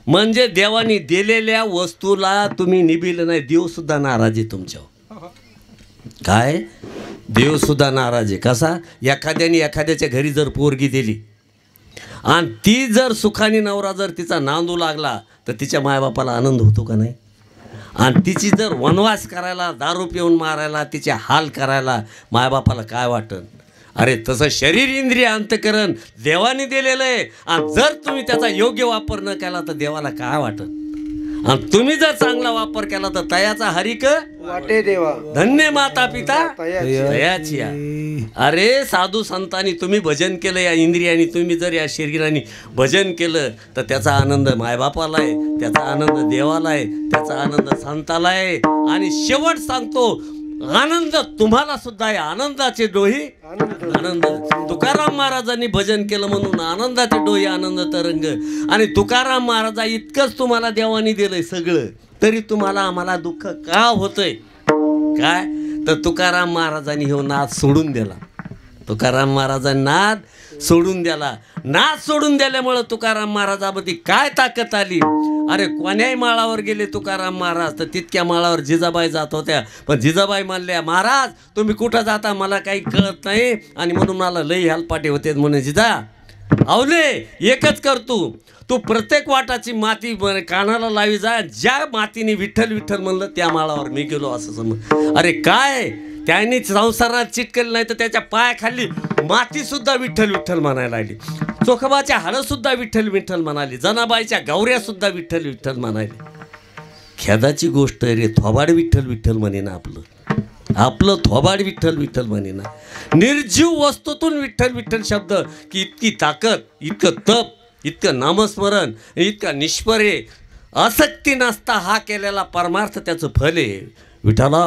म्हणजे देवाने दिलेल्या वस्तूला तुम्ही निभिलं नाही, देवसुद्धा नाराज आहे तुमच्यावर. काय देवसुद्धा नाराज आहे. कसा, एखाद्याने एखाद्याच्या घरी जर पोरगी दिली आणि ती जर सुखाने नवरा जर तिचा नांदू लागला तर तिच्या मायबापाला आनंद होतो का नाही. आणि तिची जर वनवास करायला, दारू पिऊन मारायला, तिचे हाल करायला मायबापाला काय वाटन. अरे तसं शरीर इंद्रिय अंतकरण देवाने दिलेलं आहे, आणि जर तुम्ही त्याचा योग्य वापर न केला तर देवाला काय वाटत. आणि तुम्ही जर चांगला वापर केला तर तयाचा हरिक वाटे देवा, धन्य माता पिता तयाची. अरे साधू संतांनी तुम्ही भजन केलं, या इंद्रियाने तुम्ही जर या शरीराने भजन केलं तर त्याचा आनंद मायबापाला आहे, त्याचा आनंद देवाला आहे, त्याचा आनंद संताला आहे. आणि शेवट सांगतो, आनंद तुम्हाला सुद्धा आहे. आनंदाचे डोही आनंद. तुकाराम महाराजांनी भजन केलं म्हणून आनंदाचे डोही आनंद तरंग. आणि तुकाराम महाराजा इतकंच तुम्हाला देवानी दिलंय सगळं, तरी तुम्हाला आम्हाला दुःख का होतंय. काय तर तुकाराम महाराजांनी हे नाद सोडून दिला. तुकाराम महाराजांनी नाद सोडून दिला. नाद सोडून दिल्यामुळं तुकाराम महाराजामध्ये काय ताकद आली. अरे कोण्याही माळावर गेले तुकाराम महाराज तर तितक्या माळावर जिजाबाई जात होत्या, पण जिजाबाई म्हणल्या महाराज तुम्ही कुठं जाता मला काही कळत नाही, आणि म्हणून मला लई हेलपाटे होते. म्हणून जिजा आवले एकच कर, तू प्रत्येक वाटाची माती कानाला लावी जा, ज्या मातीने विठ्ठल विठ्ठल म्हणलं त्या माळावर मी गेलो असं समज. अरे काय त्यांनी संसारात चिटकलं नाही तर त्याच्या पायाखाली माती सुद्धा विठ्ठल विठ्ठल म्हणायला लागली. चोखबाच्या हाडं सुद्धा विठ्ठल विठ्ठल म्हणाली, जनाबाईच्या गौऱ्या सुद्धा विठ्ठल विठ्ठल म्हणाली. खेदाची गोष्ट रे, थोबाड विठ्ठल विठ्ठल म्हणे ना, आपलं थोबाड विठ्ठल विठ्ठल म्हणे ना. निर्जीव वस्तूतून विठ्ठल विठ्ठल शब्द, की इतकी ताकद, इतकं तप, इतकं नामस्मरण, इतका निष्परे आसक्ती नसता हा केलेला परमार्थ त्याचं फल आहे. विठ्ठला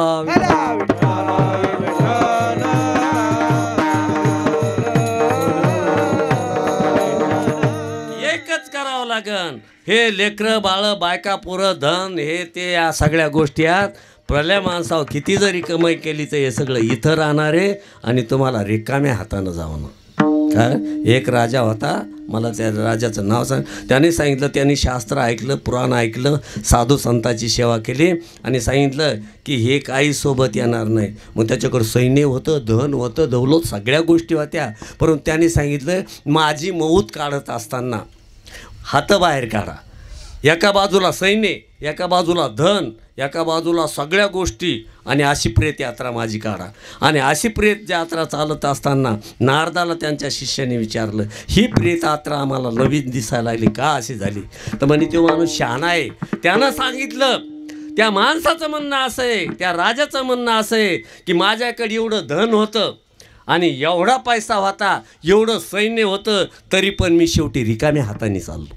एकच करावं लागन. हे लेकरं बाळ बायका पुरं धन हे ते या सगळ्या गोष्टी आहेत. प्रलय माणसावर किती जरी कमाई केली तर हे सगळं इथं राहणार आहे, आणि तुम्हाला रिकाम्या हातानं जावं. काय एक राजा होता, मला त्या राजाचं नाव सांग. त्याने सांगितलं, त्यांनी शास्त्र ऐकलं, पुराण ऐकलं, साधू संतांची सेवा केली, आणि सांगितलं की हे काही सोबत येणार नाही. मग त्याच्याकडं सैन्य होतं, धन होतं, दौलत, सगळ्या गोष्टी होत्या. परंतु त्याने सांगितलं माझी मौत काढत असताना हात बाहेर काढा. एका बाजूला सैन्य, एका बाजूला धन, एका बाजूला सगळ्या गोष्टी, आणि अशी प्रेत यात्रा माझी काढा. आणि अशी प्रेत यात्रा चालत असताना नारदाला त्यांच्या शिष्याने विचारलं, ही प्रेत यात्रा आम्हाला नवीन दिसायला लागली, का अशी झाली? तर म्हणे तो माणूस शहाणा आहे. त्यानं सांगितलं, त्या माणसाचं म्हणणं असं आहे, त्या राजाचं म्हणणं असं आहे की माझ्याकडे एवढं धन होतं आणि एवढा पैसा होता, एवढं सैन्य होतं, तरी पण मी शेवटी रिकाम्या हाताने चाललो.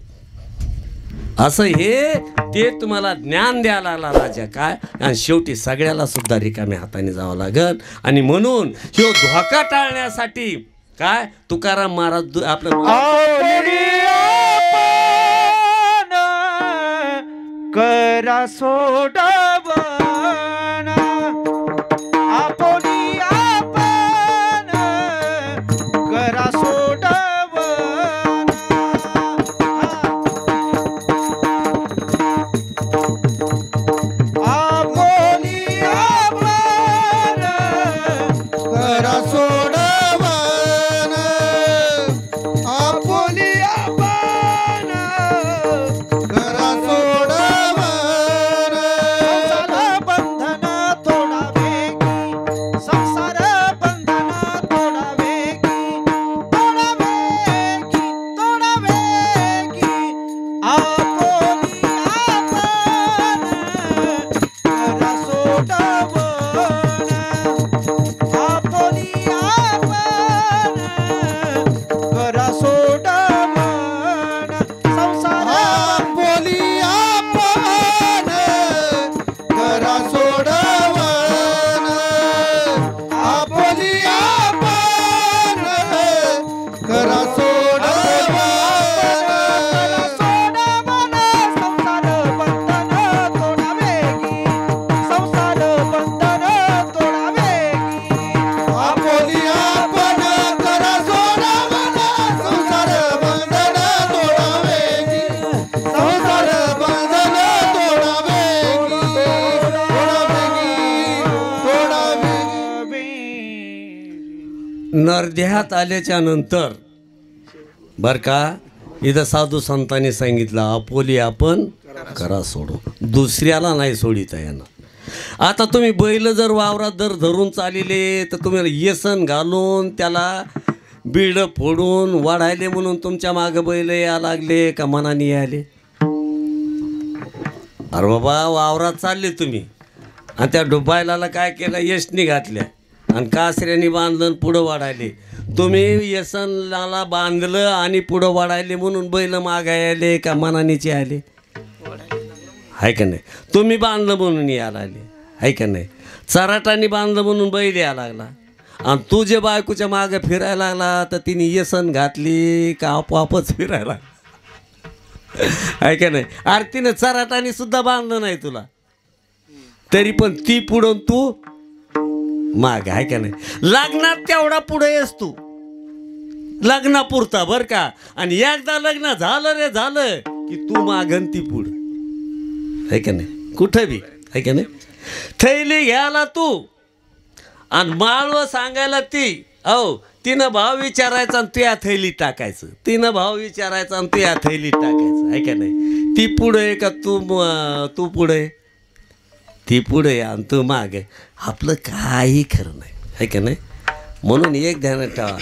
असं हे ते तुम्हाला ज्ञान द्यायला आला राजा काय, आणि शेवटी सगळ्याला सुद्धा रिकाम्या हाताने जावं लागल. आणि म्हणून ह्यो धोका टाळण्यासाठी काय तुकाराम महाराज आपलं करा सोडवना आपोली आपण करा सोडवना. आपोली आपण करा सोडवण आपुली आपण करा सोडवण संसार बंधन थोडा वेगी, संसार बंधन थोडा वेगी, थोडा वेगी, थोडा वेगी. आपोली आपण करा सोडवण आपोली आपण करा सोडवण. संसार आपुली आपण करा सोडवण आपुली आपण करा सोडवण सोडवण. संसार बंधन थोडा वेगी, संसार बंधन थोडा वेगी. आपुली आपण करा सोडवण संसार बंधन तोडा वेगी संसार बंधन तोडा वेगी तोडा वेगी. नरदेहात आल्याच्या नंतर बरं का, इथं साधू संतांनी सांगितलं आपोली आपण करा सोडू, दुसऱ्याला नाही सोडिता येणार. आता तुम्ही बैल जर वावरात जर धरून चालले तर तुम्ही येसन घालून त्याला बीड फोडून वाढायले म्हणून तुमच्या मागं बैल या लागले का मनाने यायले? अरे बाबा, वावरात चालले तुम्ही आणि त्या डुबायला काय केलं, यशनी घातल्या आणि कासऱ्याने बांधलं आणि पुढं वाढायले. तुम्ही येसनला बांधलं आणि पुढं वाढायले म्हणून बैल मागायले का मनानेचे आले? आहे का नाही? तुम्ही बांधलं म्हणून यायला आले, आहे का नाही? चराटाने बांधलं म्हणून बैल यायला लागला. आणि तू जे बायकोच्या मागं फिरायला लागला तर तिने येसन घातली का आपोआपच फिरायला, आहे का नाही? अरे तिनं चराटाने सुद्धा बांधलं नाही तुला, तरी पण ती पुढं तू माग, आहे का नाही? लग्नात तेवढा पुढे येस तू, लग्नापुरता बरं का. आणि एकदा लग्न झालं रे झालं की तू मागन ती पुढं, आहे का नाही? कुठं बी, आहे का नाही? थैली घ्यायला तू आणि माळवं सांगायला ती, अहो तिनं भाव विचारायचा आणि तुया थैलीत टाकायचं, तिनं भाव विचारायचा आणि तुया थैलीत टाकायचं, आहे का नाही? ती पुढे का तू पुढे, ती पुढे आणि तू मागे, आपलं काही खरं नाही, आहे का नाही? म्हणून एक ध्यानात ठेवा,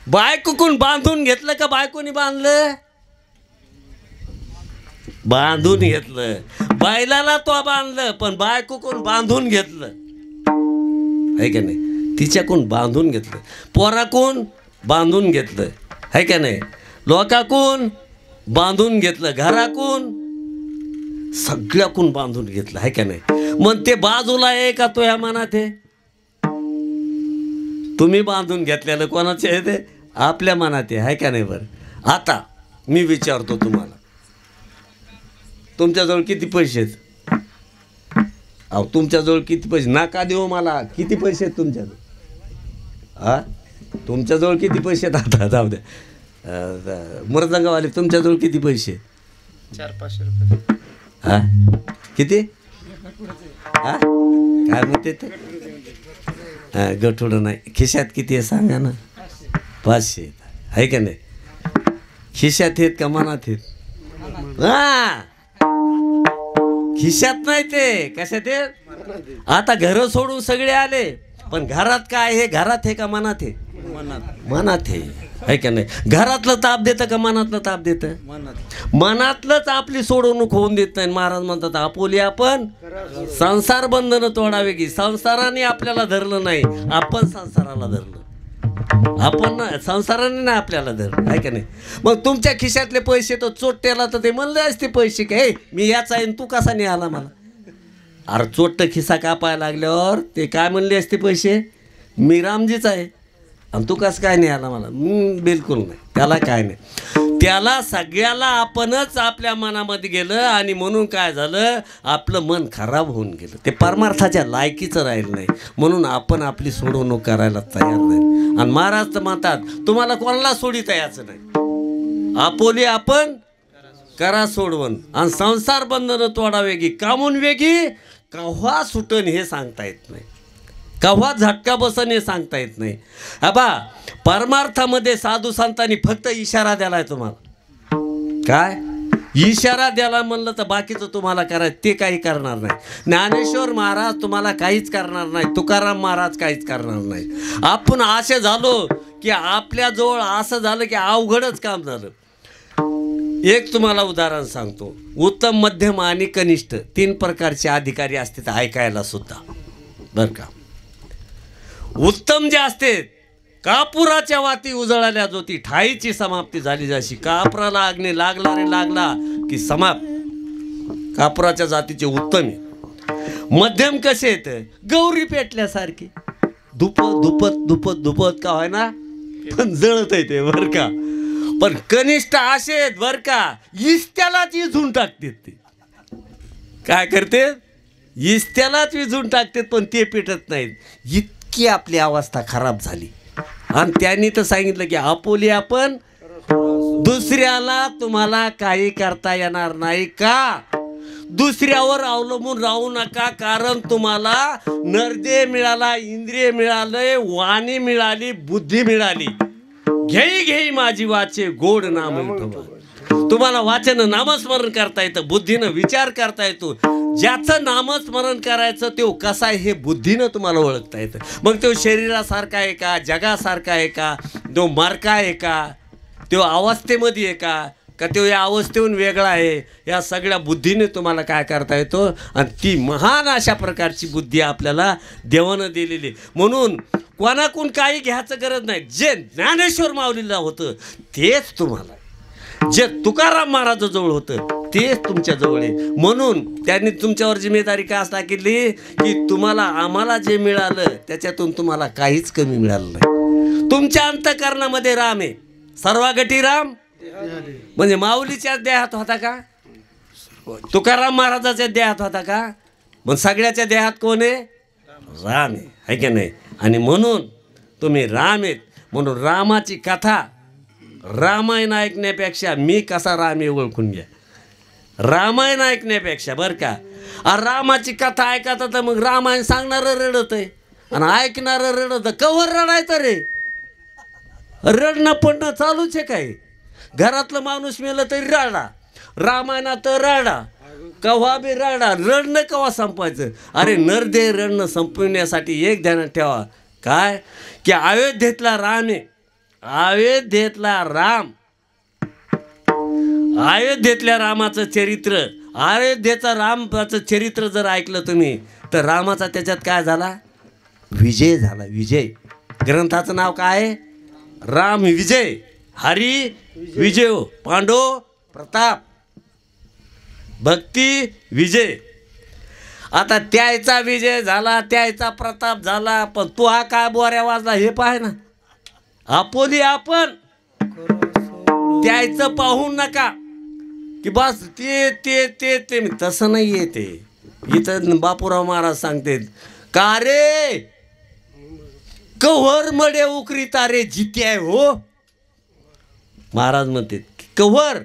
बायकोकून बांधून घेतलं का बायकोनी बांधलं? बांधून घेतलं. बैलाला तो बांधलं पण बायकोकून बांधून घेतलं, आहे का नाही? तिच्याकून बांधून घेतलं, पोराकून बांधून घेतलं, आहे का नाही? लोकाकून बांधून घेतलं, घराकून सगळ्याकून बांधून घेतलं, आहे का नाही? मग ते बाजूला आहे का तो ह्या मनात आहे? तुम्ही बांधून घेतलेलं कोणाचे आहे ते आपल्या मनात आहे का नाही? बरं आता मी विचारतो तुम्हाला, तुमच्याजवळ किती पैसे आहेत? अहो तुमच्याजवळ किती पैसे नका देऊ मला, किती पैसे आहेत तुमच्याजवळ? हा तुमच्याजवळ किती पैसे आहेत? आता जाऊ द्या, मृदंगवाले तुमच्याजवळ किती पैसे? 400-500 रुपये. हा किती? हा काय म्हणते ते? हां गठोडं नाही, खिशात किती आहे सांगा ना? 500 आहे का नाही? खिशात आहेत का मनात आहेत? हा खिशात नाही ते कशात ते आता घर सोडून सगळे आले पण घरात काय आहे घरात आहे का मनात आहे मनात आहे का नाही घरातलं ताप देतं का मनातलं ताप देतं मनातलंच आपली सोडवणूक होऊन देत नाही महाराज म्हणतात आपोली आपण संसार बंधन तोडावे की संसाराने आपल्याला धरलं नाही आपण संसाराला धरलं आपण ना संसाराने ना आपल्याला धरलं आहे का नाही मग तुमच्या खिशातले पैसे तो चोट्ट्याला तर ते म्हणले असते पैसे काय मी याचा आहे तू कसा नाही आला मला अरे चोट्ट खिसा कापायला लागल्यावर ते काय म्हणले असते पैसे मी रामजीच आहे आणि तू कसं काय नाही आला मला बिलकुल नाही त्याला काय नाही त्याला सगळ्याला आपणच आपल्या मनामध्ये गेलं आणि म्हणून काय झालं आपलं मन खराब होऊन गेलं ते परमार्थाच्या लायकीचं राहिलं नाही म्हणून आपण आपली सोडवणूक करायला तयार नाही आणि महाराज तर म्हणतात तुम्हाला कोणाला सोडिता यायचं नाही आपोली आपण करा सोडवण आणि संसार बंधनं तोडा वेगी कामून वेगी केव्हा सुटन हे सांगता येत नाही केव्हा झटका बसन हे सांगता येत नाही बा परमार्थामध्ये साधू संतांनी फक्त इशारा द्यालाय तुम्हाला काय इशारा द्याला म्हणलं तर बाकीचं तुम्हाला करायचं ते काही करणार नाही ज्ञानेश्वर महाराज तुम्हाला काहीच करणार नाही तुकाराम महाराज काहीच करणार नाही आपण असे झालो की आपल्याजवळ असं झालं की अवघडच काम झालं एक तुम्हाला उदाहरण सांगतो उत्तम मध्यम आणि कनिष्ठ 3 प्रकारचे अधिकारी असतात ऐकायला सुद्धा बरं का उत्तम जे असते कापुराच्या वाती उजळाल्या जोती ठाईची समाप्ती झाली जशी कापुराला अग्नी लागला रे लागला की समाप्त कापुराच्या जातीचे उत्तम आहे मध्यम कसे आहेत गौरी पेटल्यासारखे धुपत धुपत धुपत धुपत का होय ना पण जळत आहे ते बरं का पण कनिष्ठ असे आहेत बरं का इस्त्यालाच विझून टाकतात ते काय करते इस्त्यालाच विझून टाकतात पण ते पेटत नाहीत इतकी आपली अवस्था खराब झाली आणि त्यांनी तर सांगितलं की आपोली आपण दुसऱ्याला तुम्हाला काही करता येणार नाही का दुसऱ्यावर अवलंबून राहू नका कारण तुम्हाला नरदेह मिळाला इंद्रिय मिळालंय वाणी मिळाली बुद्धी मिळाली घेई घेई माझी वाचे गोड नाम विठोबा तुम्हाला वाचन नामस्मरण करता येतं बुद्धीनं विचार करता येतो ज्याचं नामस्मरण करायचं तो कसा आहे हे बुद्धीनं तुम्हाला ओळखता येतं मग तो शरीरासारखा आहे का जगासारखा आहे का तो मार्का आहे का तो अवस्थेमध्ये आहे का तो या अवस्थेहून वेगळा आहे या सगळ्या बुद्धीने तुम्हाला काय करता येतो आणि ती महान अशा प्रकारची बुद्धी आपल्याला देवानं दिलेली म्हणून कोणाकडून काही घ्यायचं गरज नाही जे ज्ञानेश्वर माऊलीला होतं तेच तुम्हाला जे तुकाराम महाराजाजवळ होतं तेच तुमच्याजवळ आहे म्हणून त्यांनी तुमच्यावर जिम्मेदारी काय टाकली की तुम्हाला आम्हाला जे मिळालं त्याच्यातून तुम्हाला काहीच कमी मिळालं नाही तुमच्या अंतःकरणामध्ये राम आहे सर्वागटी राम म्हणजे माऊलीच्या देहात होता का तुकाराम महाराजाच्या देहात होता का मग सगळ्याच्या देहात कोण आहे राम आहे की नाही आणि म्हणून तुम्ही राम आहेत म्हणून रामाची कथा रामायण ऐकण्यापेक्षा मी कसा राम आहे ओळखून घ्या रामायण ऐकण्यापेक्षा बरं का रामाची कथा ऐकता तर मग रामायण सांगणारं रडत आहे आणि ऐकणारं रडत कवर रडायचं रे रडणं पडणं चालूच आहे काय घरातलं माणूस मेलं तरी राडा रामायणात राडा कव्हा बी राडा रडणं कव्हा संपवायचं अरे नरदेह रडणं संपवण्यासाठी एक ध्यानात ठेवा काय की अयोध्येतला राम आहे अयोध्येतला राम अयोध्येतल्या रामाचं चरित्र अयोध्येचं रामाचं चरित्र जर ऐकलं तुम्ही तर रामाचा त्याच्यात काय झाला विजय झाला विजय ग्रंथाचं नाव काय आहे राम विजय हरी विजय पांडव प्रताप भक्ती विजय आता त्याचा विजय झाला त्याचा प्रताप झाला पण तो हा काय बोऱ्या वाजला हे पाहे ना आपोली आपण त्याचं पाहून नका की बस ते ते ते ते तसं नाही आहे ते इथं बापूराव महाराज सांगते का रे कव्हर मडे उकरी तारे जिते आहे हो महाराज म्हणते कव्हर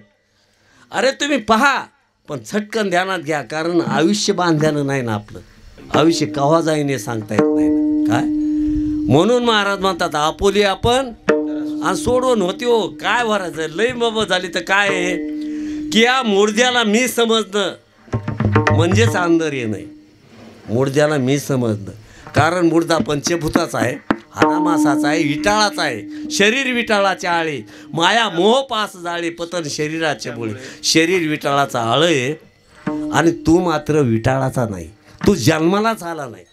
अरे तुम्ही पहा पण छटकन ध्यानात घ्या कारण आयुष्य बांधल्यानं नाही ना आपलं आयुष्य केव्हा जाईन हे सांगता येत नाही ना काय म्हणून महाराज म्हणतात आपोली आपण आणि सोडवून होती हो काय भरायचं लई बाबा झाली तर काय आहे की या मुर्द्याला मी समजणं म्हणजेच अंधर्य नाही. मुर्द्याला मी समजणं, कारण मुर्दा पंचभूताचा आहे, हाडामासाचा आहे, विटाळाचा आहे. शरीर विटाळाचे आळे, माया मोह पास जाळे, पतन शरीराचे मुळे. शरीर विटाळाचा आळं आहे आणि तू मात्र विटाळाचा नाही. तू जन्मालाच आला नाही,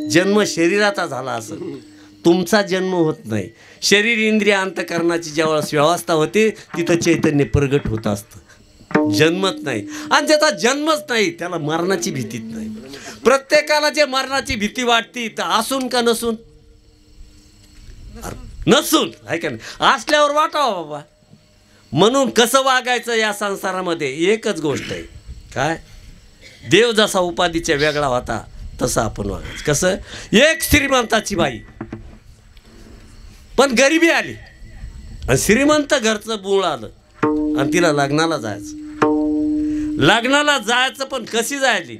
जन्म शरीराचा झाला असं. तुमचा जन्म होत नाही. शरीर इंद्रिय अंतकरणाची ज्यावेळेस व्यवस्था होते तिथं चैतन्य प्रगट होत असतं, जन्मत नाही. आणि ज्याचा जन्मच नाही त्याला मरणाची भीतीच नाही. प्रत्येकाला जे मरणाची भीती वाटते तर असून का नसून, नसून आहे का नाही, असल्यावर वाटावं बाबा. म्हणून कसं वागायचं या संसारामध्ये एकच गोष्ट आहे, काय देव जसा उपाधीच्या वेगळा होता तसं आपण वागायचं. कसं, एक श्रीमंताची बाई पण गरिबी आली आणि श्रीमंत घरचं मूळ आलं आणि तिला लग्नाला जायचं पण कशी जायली,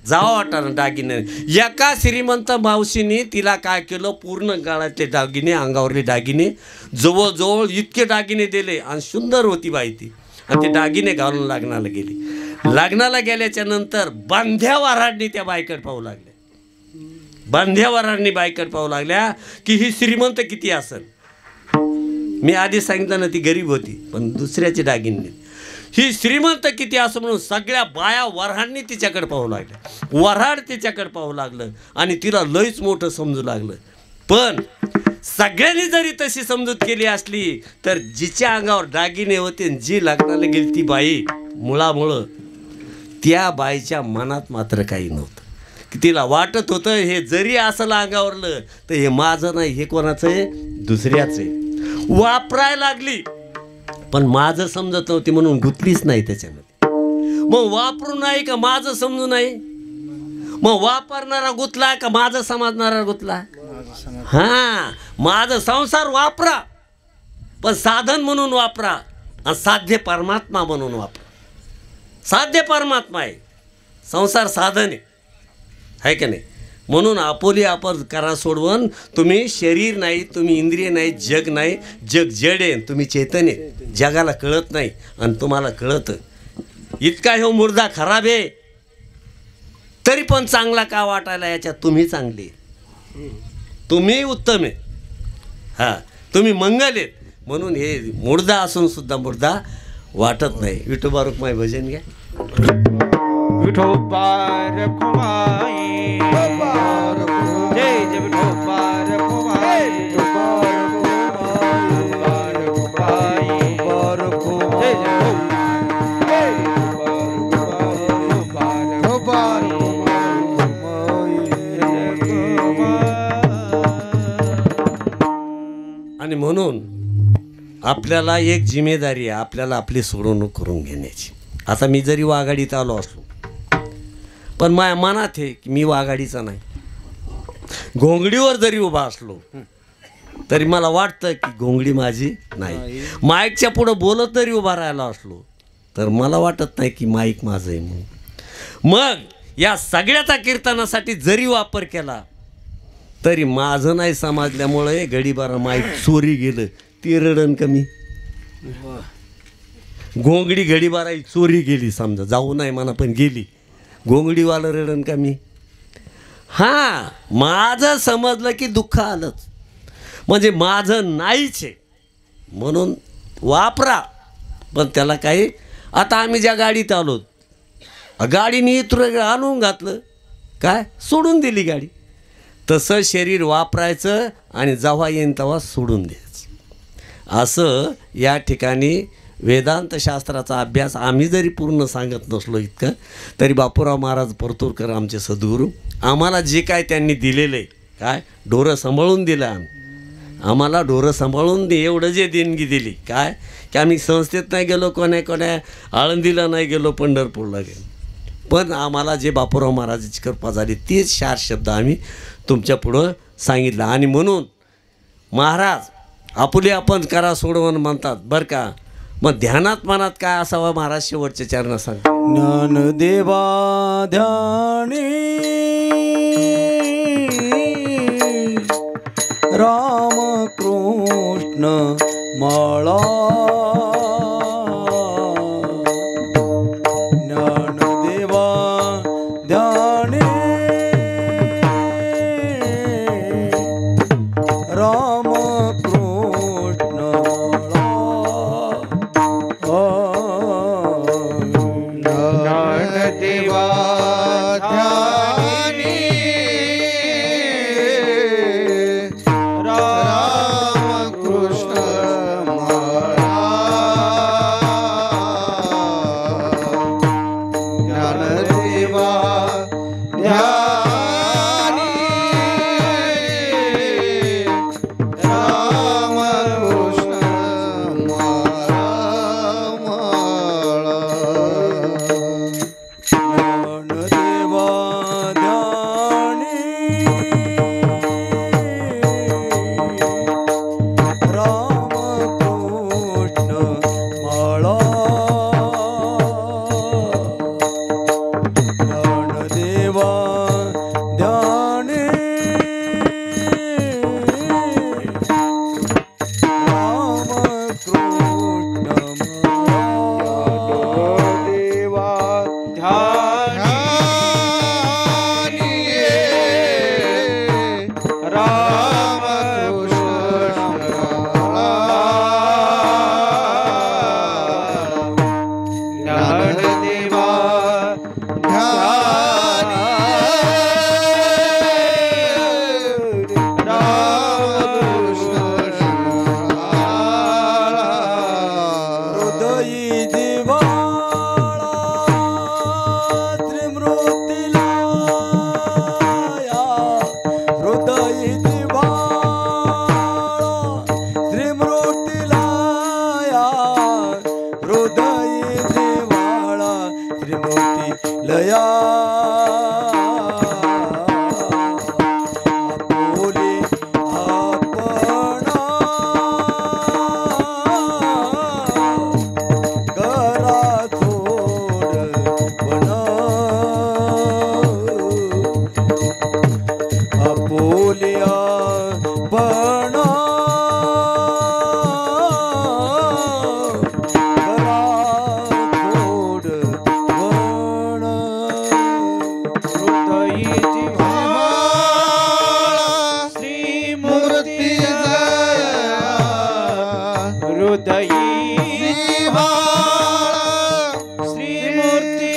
जावं वाटाणं दागिने. एका श्रीमंत मावशीने तिला काय केलं, पूर्ण गाळातले दागिने, अंगावरले दागिने, जवळजवळ इतके दागिने दिले आणि सुंदर होती बाई ती. आणि ते दागिने घालून लग्नाला गेली. लग्नाला गेल्याच्या नंतर बांध्या वऱ्हाडनी त्या बायकड पाहू लागल्या. बांध्या वऱ्हाडनी बायकड पाहू लागल्या की ही श्रीमंत किती असेल. मी आधी सांगितलं ना ती गरीब होती पण दुसऱ्याचे दागिने. ही श्रीमंत किती असं म्हणून सगळ्या बाया वऱ्हाडनी तिच्याकडे पाहू लागल्या. वऱ्हाड तिच्याकडे पाहू लागलं आणि तिला लयच मोठं समजू लागलं. पण सगळ्यांनी जरी तशी समजूत केली असली तर जिच्या अंगावर दागिने होते, जी लग्नाला गेली ती बाई, मुळामुळं त्या बाईच्या मनात मात्र काही नव्हतं. तिला वाटत होतं हे जरी असलं अंगावरलं तर हे माझं नाही, हे कोणाचं आहे, दुसऱ्याचं आहे. वापरायला लागली पण माझं समजत नव्हती म्हणून गुंतलीच नाही त्याच्यामध्ये. मग वापरू नाही का माझं समजू नाही, मग वापरणारा गुंतला का माझं समजणारा गुंतला. हां, माझं संसार वापरा पण साधन म्हणून वापरा आणि साध्य परमात्मा म्हणून वापरा. साध्य परमात्मा आहे, संसार साधन आहे का नाही. म्हणून आपोली आपण करा सोडवून. तुम्ही शरीर नाही, तुम्ही इंद्रिय नाही, जग नाही, जग जड आहे, तुम्ही चैतन्य. जगाला कळत नाही आणि तुम्हाला कळतं. इतका हे मुर्दा खराब आहे तरी पण चांगला का वाटायला, याच्यात तुम्ही चांगले, तुम्ही उत्तम आहे, हां तुम्ही मंगल आहेत. म्हणून हे मुर्दा असून सुद्धा मुर्दा वाटत नाही. विठोबा रुक्माई भजन घ्या. विठोबा रखुमाई, जय जय विठोबा रखुमाई, आणि म्हणून आपल्याला एक जिम्मेदारी आहे, आपल्याला आपली सोडवणूक करून घेण्याची. आता मी जरी वाघाडीत आलो असलो पण माझ्या मनात आहे की मी वाघाडीचा नाही. घोंगडीवर जरी उभा असलो तरी मला वाटतं की घोंगडी माझी नाही. माईकच्या पुढं बोलत जरी उभा राहिला असलो तर मला वाटत नाही की माईक माझं आहे म्हणून. मग या सगळ्याचा कीर्तनासाठी जरी वापर केला तरी माझं नाही समजल्यामुळे गडीबारा माईक चोरी गेलं ती रडण कमी. घोंगडी गडीबारा चोरी गेली समजा, जाऊ नाही म्हणा पण गेली, घोंगडीवालं रडण कमी. हां, माझं समजलं की दुःख आलंच, म्हणजे माझं नाहीच आहे म्हणून वापरा. पण त्याला काही, आता आम्ही ज्या गाडीत आलो गाडीने इतर आणून घातलं, काय सोडून दिली गाडी. तसं शरीर वापरायचं आणि जेव्हा येईन तेव्हा सोडून द्यायचं. असं या ठिकाणी वेदांत शास्त्राचा अभ्यास आम्ही जरी पूर्ण सांगत नसलो इतकं तरी बापूराव महाराज परतूरकर आमचे सद्गुरू आम्हाला जे काय त्यांनी दिलेलं आहे, काय ढोरं सांभाळून दिलं आम्हाला, ढोरं सांभाळून दे एवढं जे देणगी दिली, काय की आम्ही संस्थेत नाही गेलो, कोण्या आळंदीला नाही गेलो, पंढरपूरला गेलो, पण आम्हाला जे बापूराव महाराजाची कृपा झाली तेच 4 शब्द आम्ही तुमच्या पुढं सांगितलं. आणि म्हणून महाराज आपुले आपण करा सोडवण म्हणतात बरं का. मग ध्यानात मनात काय असावं महाराज शेवटच्या चरणा सांग. ज्ञानदेवा ध्यानी रामकृष्ण माळा ज्ञानदेवा ध्याने राम कृष्ण ज्ञानदेवा ध्यानी राम कृष्ण ज्ञानदेवा ध्यानी राम कृष्ण ज्ञानदेवा ध्यानी राम कृष्ण माळा ज्ञानदेवा ध्यानी राम कृष्ण देवा ध्यानी राम कृष्ण ज्ञानदेवा ध्यानी राम कृष्ण हृदयी जिव्हाळा त्रिमूर्तीला या हृदयी जिव्हाळा त्रिमूर्तीला या हृदयी जिव्हाळा त्रिमूर्ती लया आपुले आपणा करा सोड बना आपुल्या बना करा सोड बना हृदयी जिव्हाळा श्रीमूर्ती हृदयी जिव्हाळा श्रीमूर्ती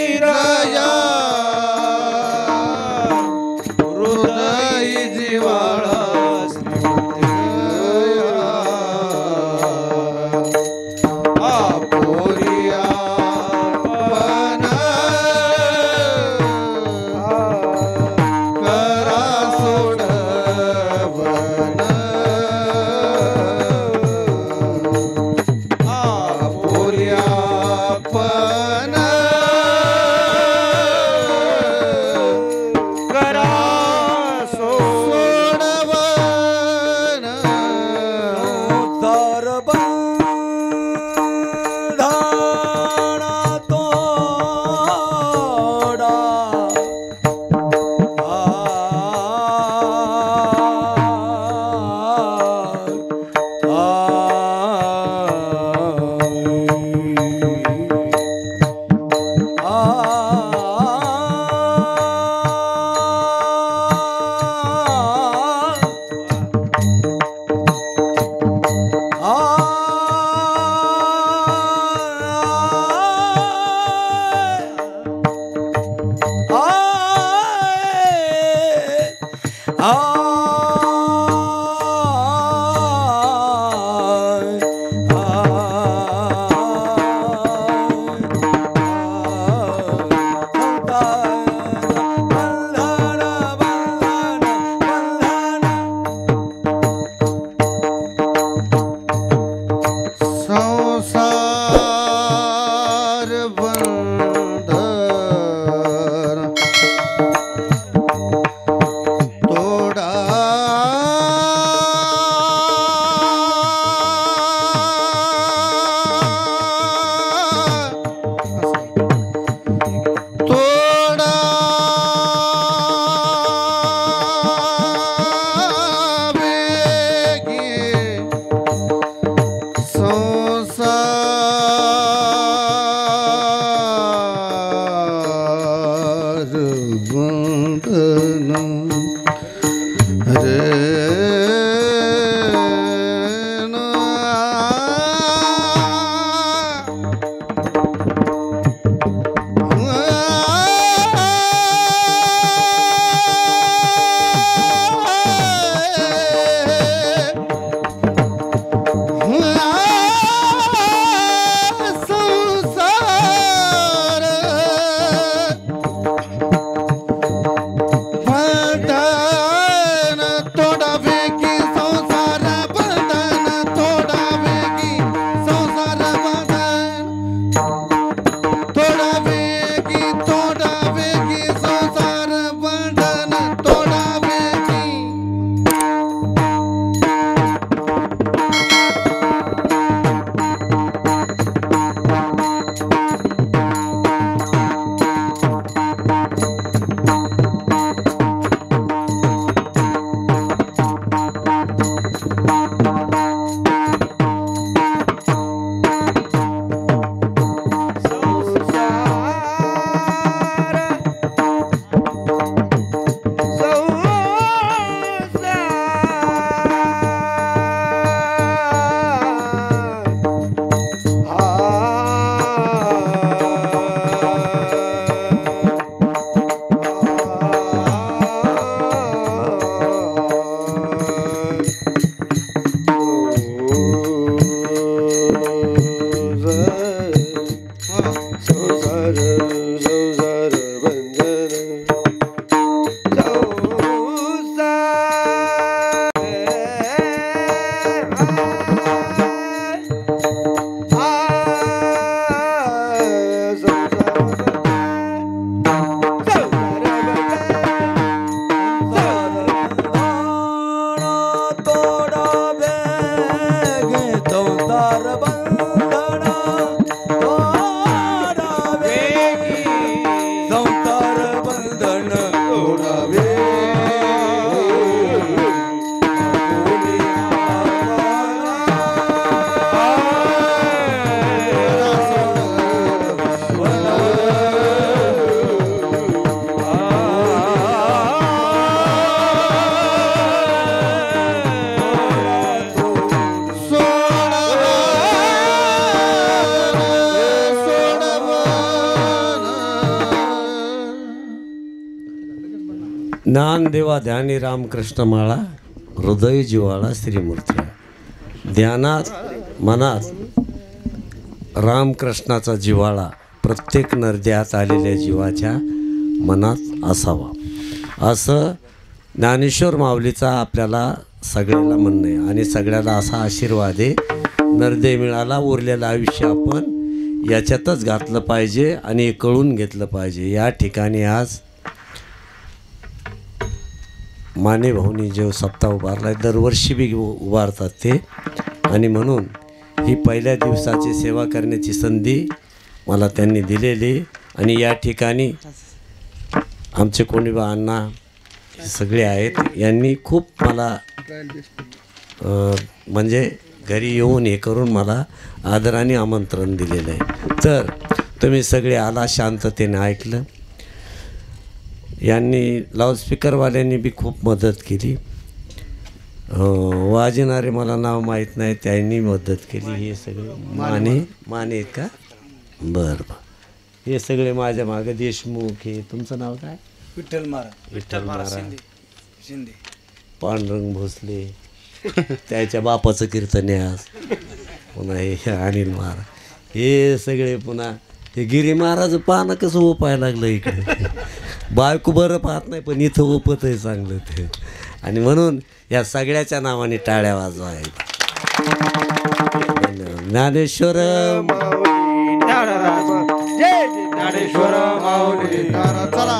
संसार बंधन तोडावे ज्ञानदेवा ध्यानी रामकृष्ण माळा हृदय जिवाळा श्रीमूर्ती ध्यानात मनात रामकृष्णाचा जिव्हाळा प्रत्येक नरद्यात आलेल्या जीवाच्या मनात असावा असं ज्ञानेश्वर माऊलीचा आपल्याला सगळ्याला म्हणणं आहे आणि सगळ्याला असा आशीर्वाद आहे नरदे मिळाला उरलेलं आयुष्य आपण याच्यातच घातलं पाहिजे आणि हे कळून घेतलं पाहिजे. या ठिकाणी आज माने भाऊनी जो सप्ताह उभारला आहे दरवर्षी बी उभारतात ते आणि म्हणून ही पहिल्या दिवसाची सेवा करण्याची संधी मला त्यांनी दिलेली आणि या ठिकाणी आमचे कोणीबा अण्णा सगळे आहेत यांनी खूप मला म्हणजे घरी येऊन हे करून मला आदराने आमंत्रण दिलेलं आहे. तर तुम्ही सगळे आला शांततेने ऐकलं. यांनी लाऊडस्पीकरवाल्यांनी बी खूप मदत केली. वाजणारे मला नाव माहीत नाही त्यांनी मदत केली. हे सगळे माने आहेत का? बरं हे सगळे माझ्या मागं देशमुख हे तुमचं नाव काय? विठ्ठल महाराज शिंदे पांडुरंग भोसले त्याच्या बापाचं कीर्तन आहे आज. पुन्हा हे अनिल महाराज हे सगळे पुन्हा हे गिरी महाराज पाहणं कसं ओपायला लागलं इकडे. बायको बरं पाहत नाही पण इथं ओपत आहे चांगलं ते आणि म्हणून या सगळ्याच्या नावाने टाळ्या वाजवायला. ज्ञानेश्वर ज्ञानेश्वर माऊली चला